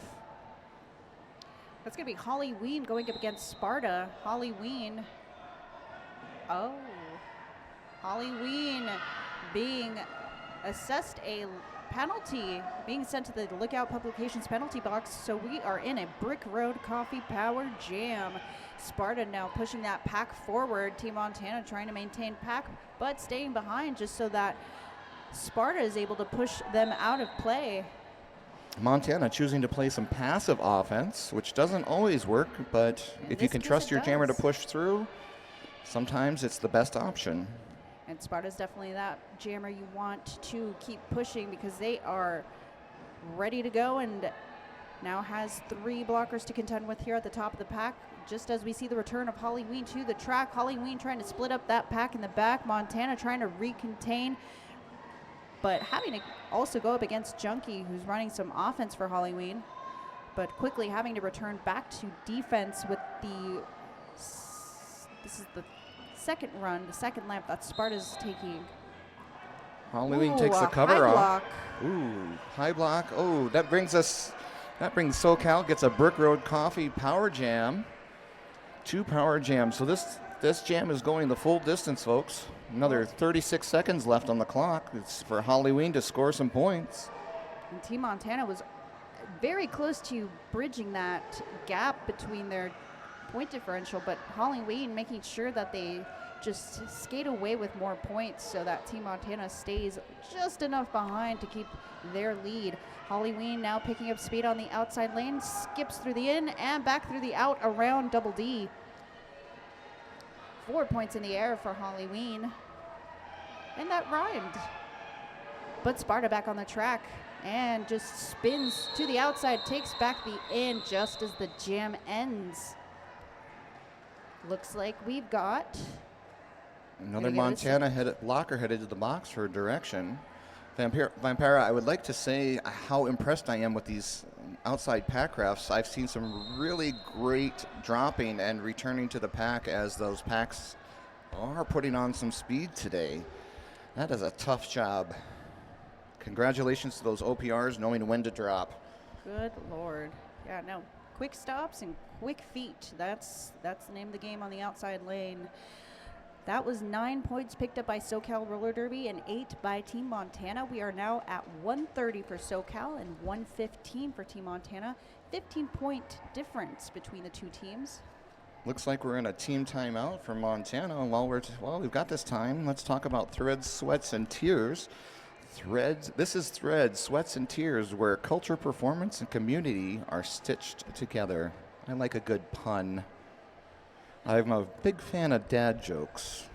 That's going to be Holly Ween going up against Sparta. Holly Ween. Oh. Holly Ween being assessed a penalty, being sent to the Lookout Publications penalty box. So we are in a Brick Road Coffee Power Jam. Sparta now pushing that pack forward. Team Montana trying to maintain pack, but staying behind just so that Sparta is able to push them out of play. Montana choosing to play some passive offense, which doesn't always work, but if you can trust your jammer to push through, sometimes it's the best option. And Sparta's definitely that jammer you want to keep pushing because they are ready to go and now has 3 blockers to contend with here at the top of the pack. Just as we see the return of Holly Ween to the track. Holly Ween trying to split up that pack in the back. Montana trying to recontain, but having to also go up against Junkie, who's running some offense for Holly Ween, but quickly having to return back to defense with this is the second run, the second lap that Sparta's taking. Holly Ween takes the cover off. Block. Ooh, high block. Oh, that brings SoCal, gets a Brick Road Coffee Power Jam. 2 power jams. So this jam is going the full distance, folks. Another 36 seconds left on the clock. It's for Holly Ween to score some points. And Team Montana was very close to bridging that gap between their point differential, but Holly Ween making sure that they just skate away with more points so that Team Montana stays just enough behind to keep their lead. Holly Ween now picking up speed on the outside lane, skips through the in and back through the out around Double D. 4 points in the air for Holly Ween. And that rhymed. But Sparta back on the track and just spins to the outside, takes back the in just as the jam ends. Looks like we've got another Montana blocker headed to the box for direction. Vampira, I would like to say how impressed I am with these outside pack refs. I've seen some really great dropping and returning to the pack as those packs are putting on some speed today. That is a tough job. Congratulations to those OPRs knowing when to drop. Good Lord. Yeah, no. Quick stops and quick feet. That's the name of the game on the outside lane. That was 9 points picked up by SoCal Roller Derby and 8 by Team Montana. We are now at 130 for SoCal and 115 for Team Montana. 15-point difference between the two teams. Looks like we're in a team timeout for Montana. While we've got this time, let's talk about Threads, Sweats, and Tears. This is Threads, Sweats, and Tears, where culture, performance, and community are stitched together. I like a good pun. I'm a big fan of dad jokes.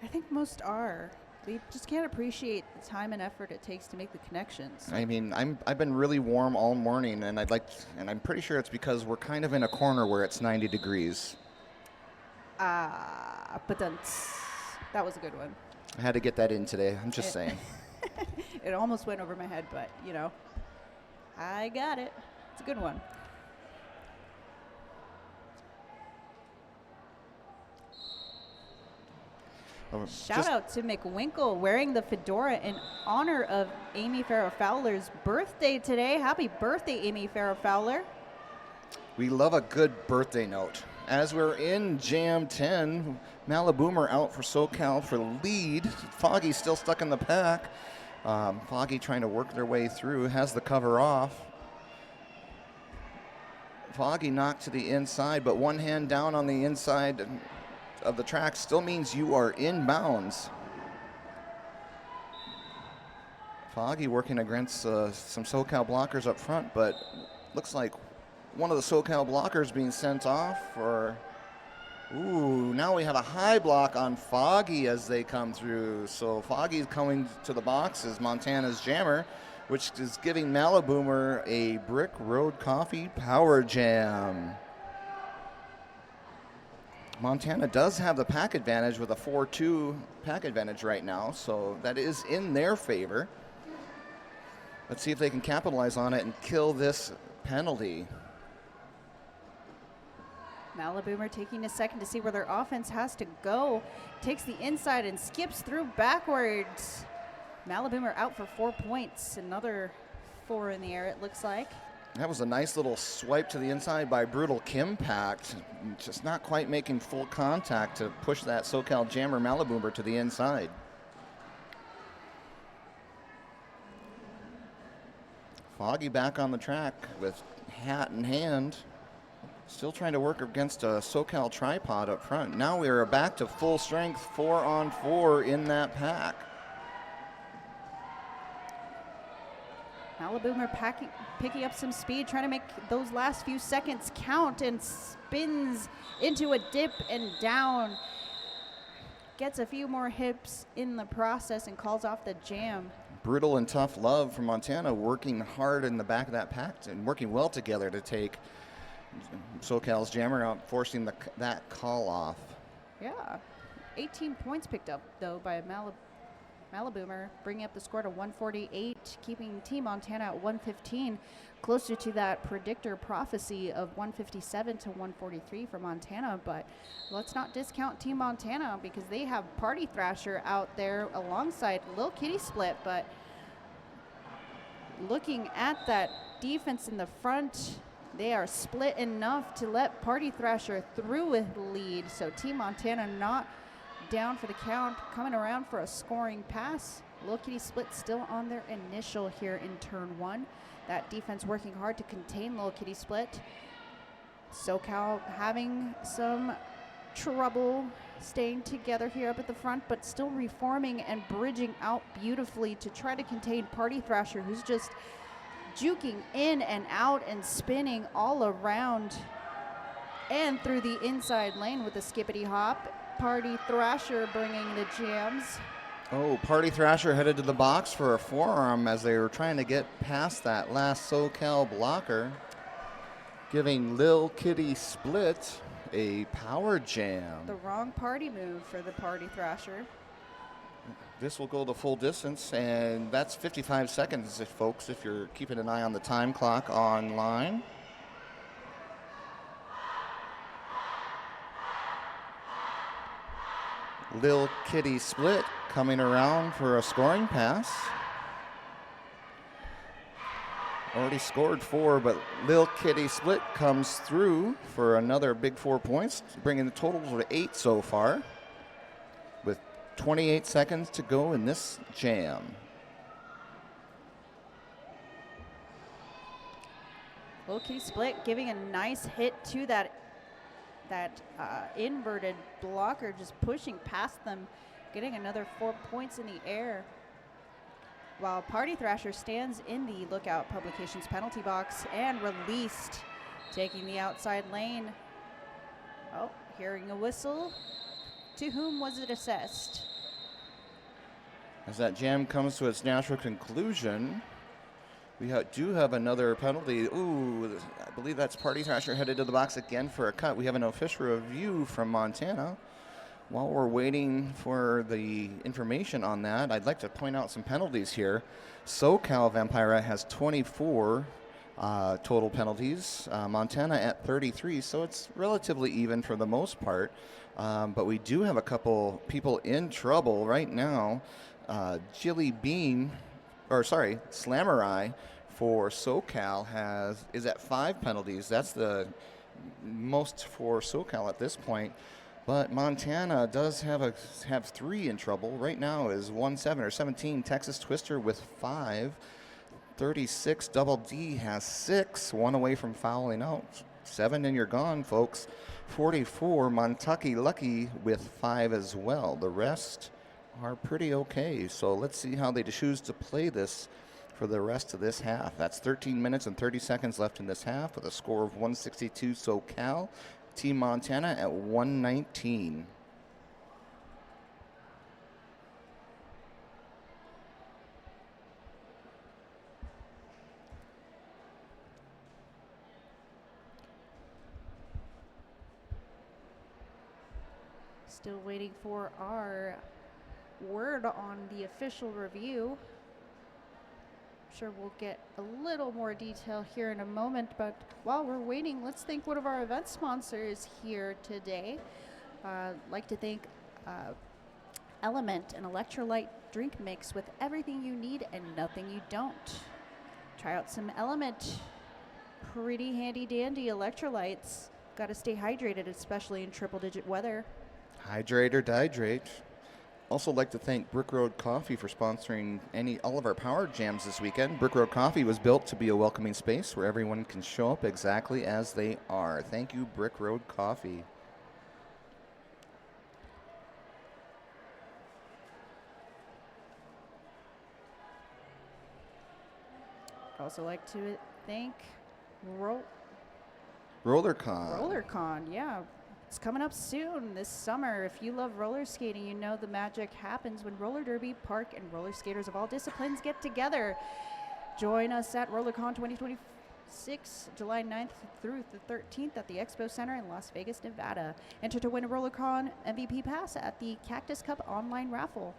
I think most are. We just can't appreciate the time and effort it takes to make the connections. I mean, I've been really warm all morning, and I'm pretty sure it's because we're kind of in a corner where it's 90 degrees. But that was a good one. I had to get that in today. I'm just saying. It almost went over my head, but I got it. It's a good one. Shout out to McWinkle wearing the fedora in honor of Amy Farrah Fowler's birthday today. Happy birthday, Amy Farrah Fowler. We love a good birthday note. As we're in Jam 10, Malaboomer out for SoCal for lead. Foggy's still stuck in the pack. Foggy trying to work their way through, has the cover off. Foggy knocked to the inside, but one hand down on the inside of the track still means you are inbounds. Foggy working against some SoCal blockers up front, but looks like one of the SoCal blockers being sent off for... Ooh, now we have a high block on Foggy as they come through. So Foggy's coming to the box as Montana's jammer, which is giving Malaboomer a Brick Road Coffee Power Jam. Montana does have the pack advantage with a 4-2 pack advantage right now, so that is in their favor. Let's see if they can capitalize on it and kill this penalty. Malaboomer taking a second to see where their offense has to go. Takes the inside and skips through backwards. Malaboomer out for 4 points. Another 4 in the air, it looks like. That was a nice little swipe to the inside by Brutal Kimpact. Just not quite making full contact to push that SoCal jammer Malaboomer to the inside. Foggy back on the track with hat in hand. Still trying to work against a SoCal tripod up front. Now we are back to full strength, 4-on-4 in that pack. Malaboomer picking up some speed, trying to make those last few seconds count, and spins into a dip and down. Gets a few more hips in the process and calls off the jam. Brutal and Tough Love from Montana working hard in the back of that pack and working well together to take SoCal's jammer out, forcing that call off. Yeah, 18 points picked up, though, by Malaboomer, bringing up the score to 148, keeping Team Montana at 115, closer to that predictor prophecy of 157 to 143 for Montana. But let's not discount Team Montana because they have Party Thrasher out there alongside Lil Kitty Split. But looking at that defense in the front, they are split enough to let Party Thrasher through with the lead. So Team Montana not down for the count, coming around for a scoring pass. Lil Kitty Split still on their initial here in turn 1. That defense working hard to contain Lil Kitty Split. SoCal having some trouble staying together here up at the front, but still reforming and bridging out beautifully to try to contain Party Thrasher, who's just juking in and out and spinning all around and through the inside lane with a skippity hop. Party Thrasher bringing the jams. Oh, Party Thrasher headed to the box for a forearm as they were trying to get past that last SoCal blocker, giving Lil Kitty Split a power jam. The wrong party move for the Party Thrasher. This will go the full distance, and that's 55 seconds, folks, if you're keeping an eye on the time clock online. Lil Kitty Split coming around for a scoring pass. Already scored 4, but Lil Kitty Split comes through for another big 4 points, bringing the total to 8 so far, with 28 seconds to go in this jam. Lil Kitty Split giving a nice hit to that inverted blocker, just pushing past them, getting another 4 points in the air. While Party Thrasher stands in the Lookout Publications penalty box and released, taking the outside lane. Oh, hearing a whistle. To whom was it assessed? As that jam comes to its natural conclusion, we do have another penalty. Ooh, I believe that's Party Thrasher headed to the box again for a cut. We have an official review from Montana. While we're waiting for the information on that, I'd like to point out some penalties here. SoCal Vampira has 24 total penalties, Montana at 33, so it's relatively even for the most part. But we do have a couple people in trouble right now. Slamerai for SoCal is at 5 penalties. That's the most for SoCal at this point. But Montana does have 3 in trouble. Right now is 17 Texas Twister with 5. 36 Double D has 6, 1 away from fouling out. 7 and you're gone, folks. 44, Montucky Lucky with 5 as well. The rest are pretty okay. So let's see how they choose to play this for the rest of this half. That's 13 minutes and 30 seconds left in this half with a score of 162 SoCal. Team Montana at 119. Still waiting for our word on the official review. I'm sure we'll get a little more detail here in a moment, but while we're waiting, let's thank one of our event sponsors here today. I'd like to thank Element, an electrolyte drink mix with everything you need and nothing you don't. Try out some Element. Pretty handy dandy electrolytes. Got to stay hydrated, especially in triple-digit weather. Hydrate or dihydrate. Also like to thank Brick Road Coffee for sponsoring all of our power jams this weekend. Brick Road Coffee was built to be a welcoming space where everyone can show up exactly as they are. Thank you, Brick Road Coffee. I'd also like to thank RollerCon. RollerCon, yeah. It's coming up soon this summer. If you love roller skating, you know the magic happens when roller derby, park, and roller skaters of all disciplines get together. Join us at RollerCon 2026, July 9th through the 13th at the Expo Center in Las Vegas, Nevada. Enter to win a RollerCon MVP pass at the Cactus Cup online raffle.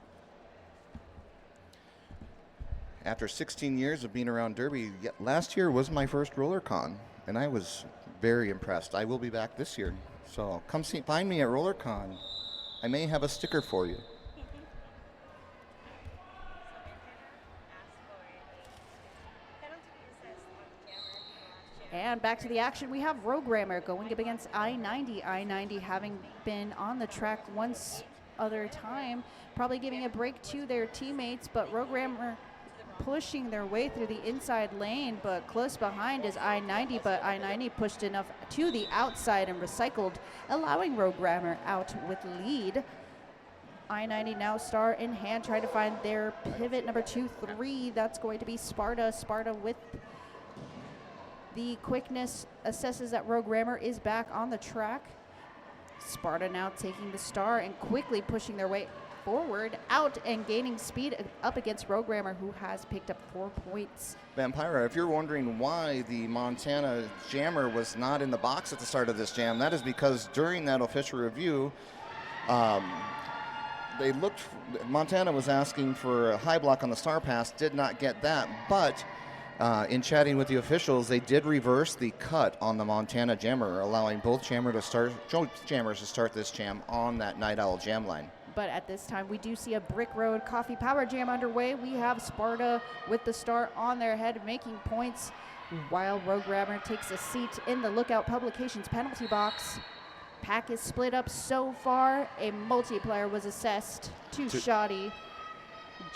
After 16 years of being around Derby, last year was my first RollerCon, and I was very impressed. I will be back this year. So come find me at RollerCon. I may have a sticker for you. And back to the action, we have Programmer going up against I-90. I-90 having been on the track once other time, probably giving a break to their teammates, but Programmer pushing their way through the inside lane, but close behind is I-90, but I-90 pushed enough to the outside and recycled, allowing Programmer out with lead. I-90 now star in hand, trying to find their pivot number 2-3. That's going to be Sparta. Sparta with the quickness assesses that Programmer is back on the track. Sparta now taking the star and quickly pushing their way forward, out, and gaining speed up against Programmer, who has picked up 4 points. Vampira, if you're wondering why the Montana jammer was not in the box at the start of this jam, that is because during that official review, Montana was asking for a high block on the star pass, did not get that, but in chatting with the officials, they did reverse the cut on the Montana jammer, allowing both jammers to start this jam on that Night Owl jam line. But at this time, we do see a Brick Road Coffee Power Jam underway. We have Sparta with the star on their head, making points, while Programmer takes a seat in the Lookout Publications penalty box. Pack is split up so far. A multiplier was assessed to Shoddy,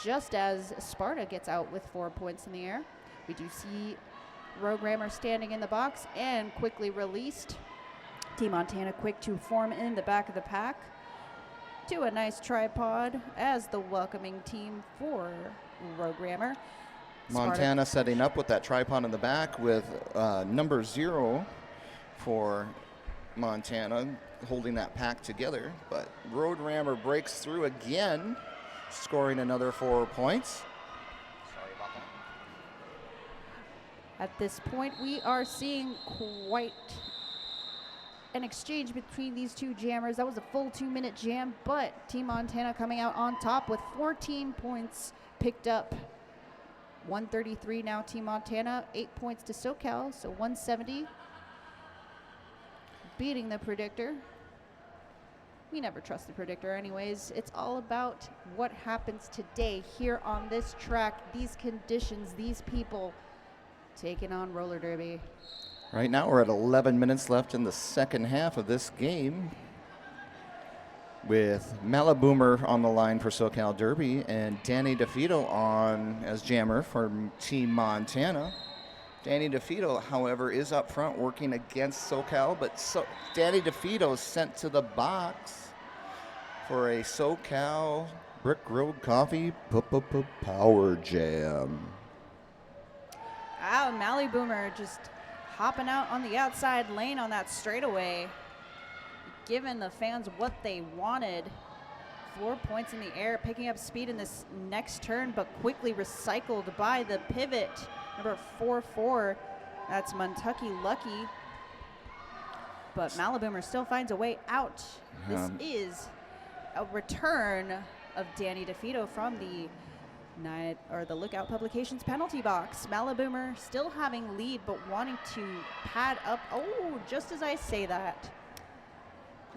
just as Sparta gets out with 4 points in the air. We do see Programmer standing in the box and quickly released. Team Montana quick to form in the back of the pack to a nice tripod as the welcoming team for Programmer. Montana setting up with that tripod in the back with number 0 for Montana holding that pack together. But Roadrammer breaks through again, scoring another 4 points. Sorry about that. At this point, we are seeing quite an exchange between these two jammers. That was a full 2-minute jam, but Team Montana coming out on top with 14 points picked up. 133 now Team Montana, 8 points to SoCal, so 170. Beating the predictor. We never trust the predictor anyways. It's all about what happens today here on this track, these conditions, these people taking on roller derby. Right now we're at 11 minutes left in the second half of this game with Malaboomer on the line for SoCal Derby and Danny DeFito on as jammer for Team Montana. Danny DeFito, however, is up front working against SoCal, but Danny DeFito is sent to the box for a SoCal Brick Road Coffee Power Jam. Wow, Mally Boomer just hopping out on the outside lane on that straightaway, giving the fans what they wanted. 4 points in the air, picking up speed in this next turn, but quickly recycled by the pivot, number 4-4. That's Montucky Lucky. But Maliboomer still finds a way out. This is a return of Danny DeFito from the Lookout Publications penalty box. Maliboomer still having lead, but wanting to pad up. Oh, just as I say that,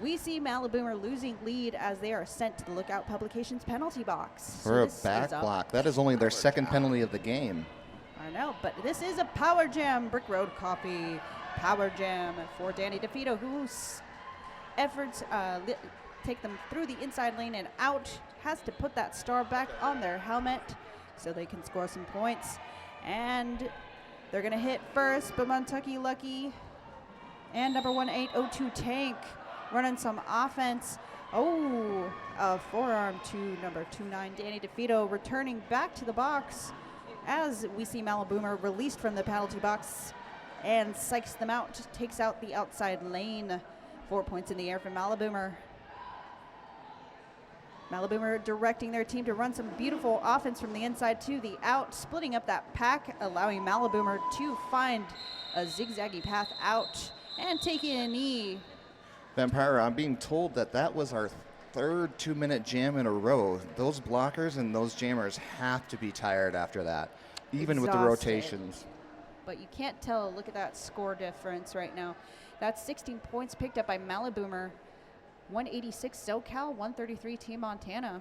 we see Maliboomer losing lead as they are sent to the Lookout Publications penalty box. For a back block. That is only their second penalty of the game. I know, but this is a Power Jam, Brick Road Coffee Power Jam for Danny DeFito, whose efforts take them through the inside lane and out. Has to put that star back on their helmet so they can score some points. And they're going to hit first, but Montucky Lucky and number 1802 Tank running some offense. Oh, a forearm to number 29 Danny DeFito, returning back to the box as we see Maliboomer released from the penalty box and psychs them out, takes out the outside lane. 4 points in the air for Maliboomer. Maliboomer directing their team to run some beautiful offense from the inside to the out, splitting up that pack, allowing Maliboomer to find a zigzaggy path out and taking a knee. Vampire, I'm being told that was our third 2-minute jam in a row. Those blockers and those jammers have to be tired after that, even with the rotations. But you can't tell. Look at that score difference right now. That's 16 points picked up by Maliboomer. 186 SoCal, 133 Team Montana.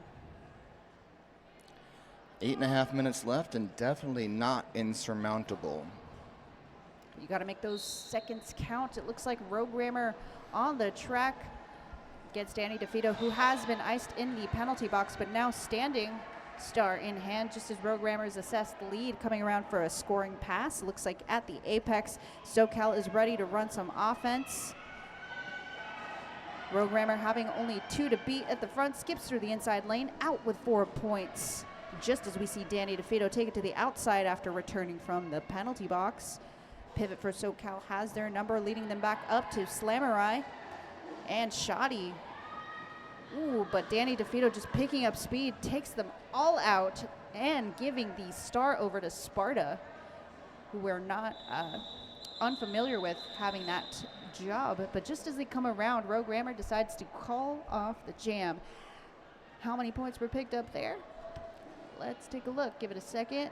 8.5 minutes left, and definitely not insurmountable. You got to make those seconds count. It looks like Rogue Rammer on the track gets Danny DeFito, who has been iced in the penalty box, but now standing, star in hand, just as Rogue Rammers assess the lead, coming around for a scoring pass. It looks like at the apex, SoCal is ready to run some offense. Rogue Rammer having only 2 to beat at the front, skips through the inside lane, out with 4 points. Just as we see Danny DeFito take it to the outside after returning from the penalty box. Pivot for SoCal has their number, leading them back up to Slamurai and Shoddy. Ooh, but Danny DeFito just picking up speed, takes them all out and giving the star over to Sparta, who we're not unfamiliar with having that job. But just as they come around, Rogue Rammer decides to call off the jam. How many points were picked up there? Let's take a look. Give it a second.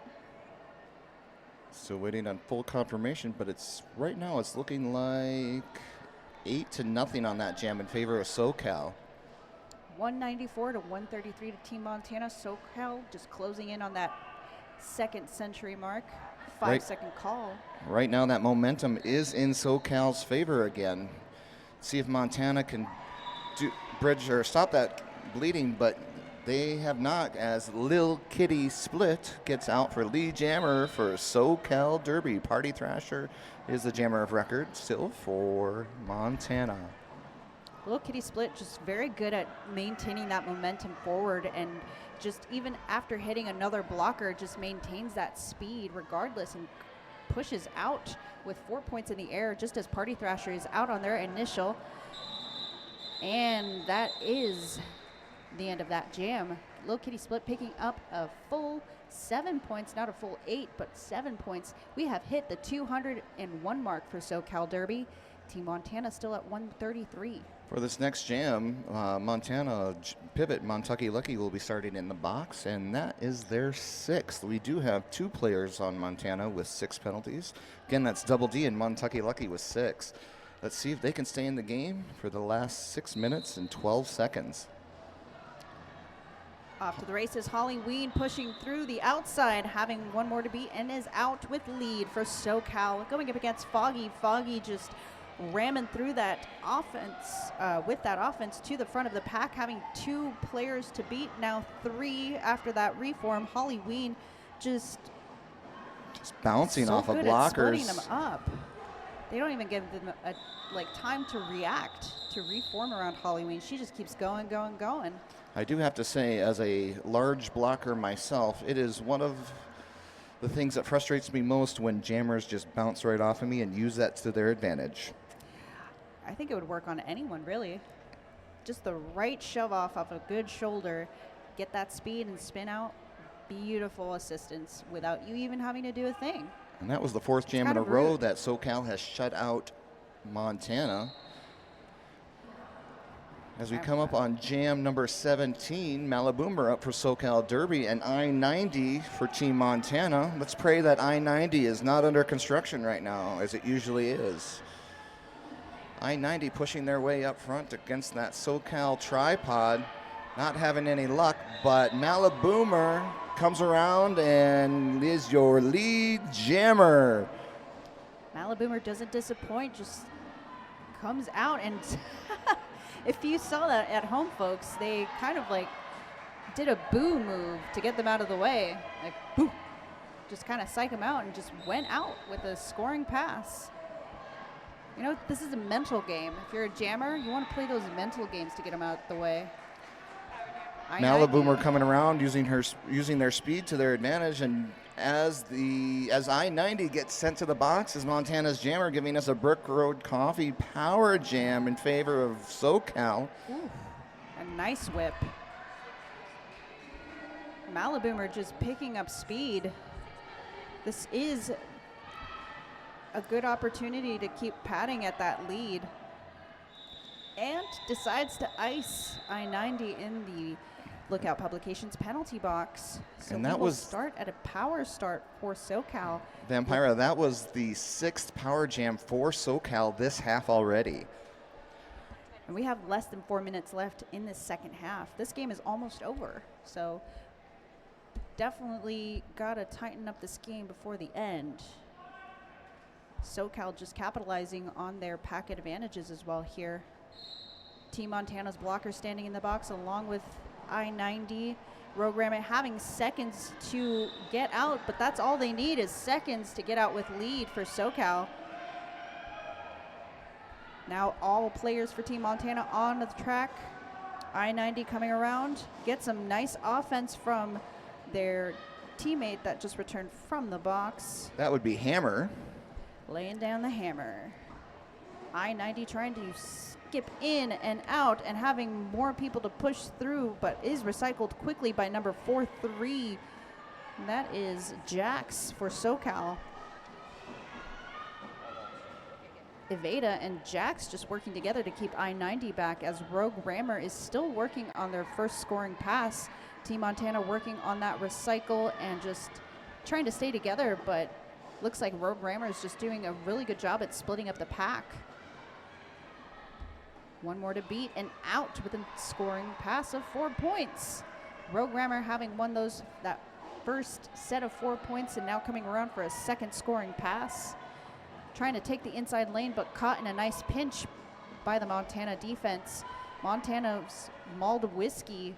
Still waiting on full confirmation, but right now it's looking like 8-0 on that jam in favor of SoCal. 194 to 133 to Team Montana. SoCal just closing in on that second century mark. 5-second call. Right now that momentum is in SoCal's favor again. See if Montana can bridge or stop that bleeding, but they have not, as Lil Kitty Split gets out for lead jammer for SoCal Derby. Party Thrasher is the jammer of record still for Montana. Lil Kitty Split just very good at maintaining that momentum forward, and just even after hitting another blocker, just maintains that speed regardless and pushes out with 4 points in the air, just as Party Thrasher is out on their initial. And that is the end of that jam. Lil Kitty Split picking up a full 7 points, not a full 8, but 7 points. We have hit the 201 mark for SoCal Derby. Team Montana still at 133. For this next jam, Montana pivot Montucky Lucky will be starting in the box, and that is their 6th. We do have 2 players on Montana with 6 penalties. Again, that's Double D and Montucky Lucky with 6. Let's see if they can stay in the game for the last 6 minutes and 12 seconds. Off to the races, Holly Ween pushing through the outside, having 1 more to beat, and is out with lead for SoCal. Going up against Foggy. Foggy just ramming through that offense, with that offense to the front of the pack, having 2 players to beat, now 3 after that reform. Holly Ween just Just bouncing so off of good at splitting blockers. them up. They don't even give them time to react, to reform around Halloween. She just keeps going, going, going. I do have to say, as a large blocker myself, it is one of the things that frustrates me most when jammers just bounce right off of me and use that to their advantage. I think it would work on anyone, really. Just the right shove off of a good shoulder, get that speed and spin out. Beautiful assistance without you even having to do a thing. And that was the fourth jam in a row that SoCal has shut out Montana. As we come up on jam number 17, Malaboomer up for SoCal Derby and I-90 for Team Montana. Let's pray that I-90 is not under construction right now, as it usually is. I-90 pushing their way up front against that SoCal tripod. Not having any luck, but Malaboomer comes around and is your lead jammer. Malaboomer doesn't disappoint, just comes out and if you saw that at home, folks, they kind of like did a boo move to get them out of the way. Like, boo. Just kind of psych them out and just went out with a scoring pass. You know, this is a mental game. If you're a jammer, you want to play those mental games to get them out the way. Malaboomer coming around using their speed to their advantage, and as I-90 gets sent to the box as Montana's jammer, giving us a Brick Road Coffee power jam in favor of SoCal. Ooh, a nice whip. Malaboomer just picking up speed. This is a good opportunity to keep padding at that lead. And decides to ice I-90 in the Lookout Publications penalty box. So and that will was start at a power start for SoCal. Vampira, that was the 6th power jam for SoCal this half already. And we have less than 4 minutes left in this second half. This game is almost over. So definitely got to tighten up this game before the end. SoCal just capitalizing on their packet advantages as well here. Team Montana's blocker standing in the box along with I-90. Rogue Rabbit having seconds to get out, but that's all they need is seconds to get out with lead for SoCal. Now all players for Team Montana on the track. I-90 coming around. Get some nice offense from their teammate that just returned from the box. That would be Hammer. Laying down the hammer. I-90 trying to skip in and out and having more people to push through, but is recycled quickly by number 4-3. That is Jax for SoCal. Evada and Jax just working together to keep I-90 back as Rogue Rammer is still working on their first scoring pass. Team Montana working on that recycle and just trying to stay together, but looks like Rogue Rammer is just doing a really good job at splitting up the pack. One more to beat and out with a scoring pass of 4 points. Rogue Rammer having won that first set of 4 points and now coming around for a second scoring pass. Trying to take the inside lane, but caught in a nice pinch by the Montana defense. Montana's mulled whiskey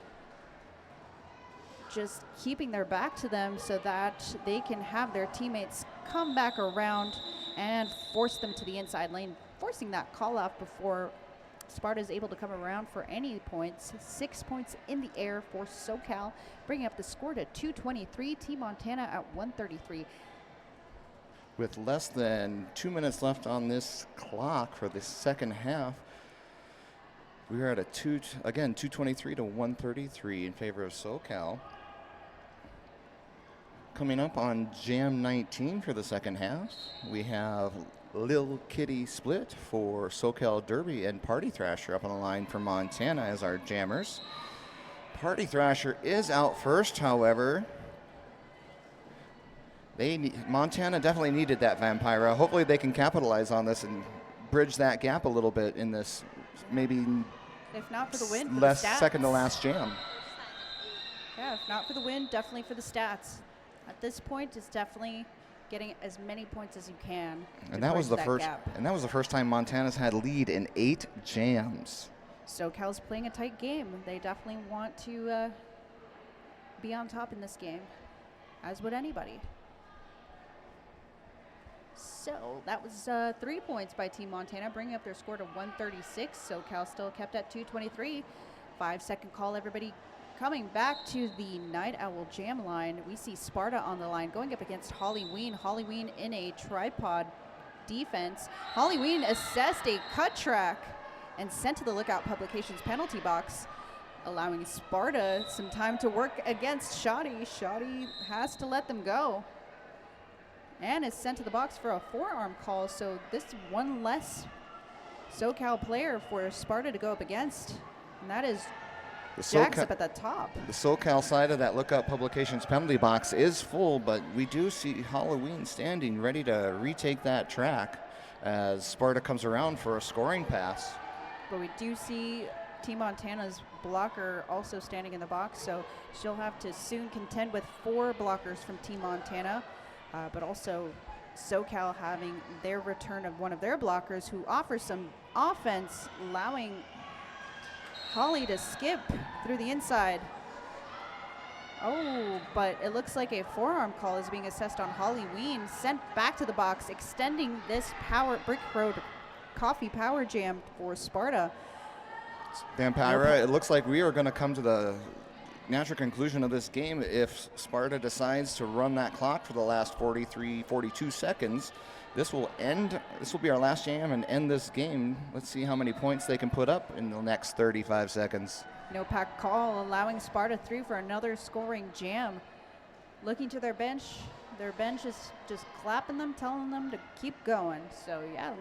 just keeping their back to them so that they can have their teammates come back around and force them to the inside lane, forcing that call off before Sparta is able to come around for any points. 6 points in the air for SoCal, bringing up the score to 223. Team Montana at 133. With less than 2 minutes left on this clock for the second half, we are at 223 to 133 in favor of SoCal. Coming up on Jam 19 for the second half, we have Lil Kitty Split for SoCal Derby and Party Thrasher up on the line for Montana as our jammers. Party Thrasher is out first, however. Montana definitely needed that Vampira. Hopefully they can capitalize on this and bridge that gap a little bit in this maybe if not for the win, for less the stats. second to last jam. Yeah, if not for the win, definitely for the stats. At this point, it's definitely getting as many points as you can. And that was the first time Montana's had lead in 8 jams. SoCal's playing a tight game. They definitely want to be on top in this game, as would anybody. So that was 3 points by Team Montana, bringing up their score to 136. SoCal still kept at 223. 5-second call, everybody. Coming back to the Night Owl Jam line, we see Sparta on the line going up against Halloween. Halloween in a tripod defense. Halloween assessed a cut track and sent to the Lookout Publications penalty box, allowing Sparta some time to work against Shoddy. Shoddy has to let them go and is sent to the box for a forearm call. So this is one less SoCal player for Sparta to go up against, and that is Jax up at the top. The SoCal side of that Lookout Publications penalty box is full, but we do see Halloween standing ready to retake that track as Sparta comes around for a scoring pass. But we do see Team Montana's blocker also standing in the box, so she'll have to soon contend with 4 blockers from Team Montana, but also SoCal having their return of one of their blockers who offers some offense, allowing Holly to skip through the inside. Oh, but it looks like a forearm call is being assessed on Halloween, sent back to the box, extending this Brick Road Coffee Power Jam for Sparta. Vampira, it looks like we are going to come to the natural conclusion of this game if Sparta decides to run that clock for the last 42 seconds. This will be our last jam and end this game. Let's see how many points they can put up in the next 35 seconds. No pack call, allowing Sparta through for another scoring jam. Looking to their bench is just clapping them, telling them to keep going. So yeah,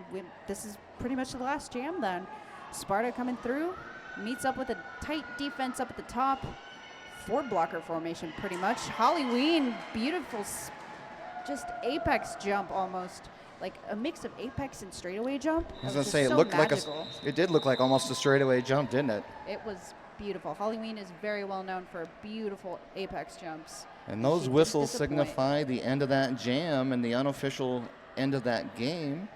this is pretty much the last jam then. Sparta coming through, meets up with a tight defense up at the top. 4 blocker formation pretty much. Halloween, beautiful, just apex jump almost. Like a mix of apex and straightaway jump. I was going to say, it did look like almost a straightaway jump, didn't it? It was beautiful. Halloween is very well known for beautiful apex jumps. And those whistles signify the end of that jam and the unofficial end of that game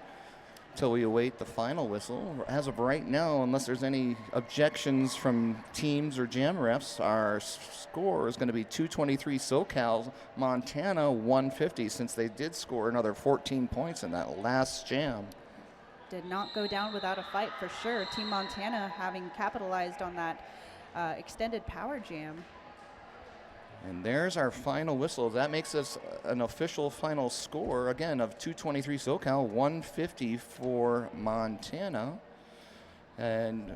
until we await the final whistle. As of right now, unless there's any objections from teams or jam refs, our score is going to be 223 SoCal, Montana 150, since they did score another 14 points in that last jam. Did not go down without a fight for sure. Team Montana having capitalized on that extended power jam. And there's our final whistle. That makes us an official final score, again, of 223 SoCal, 150 for Montana. And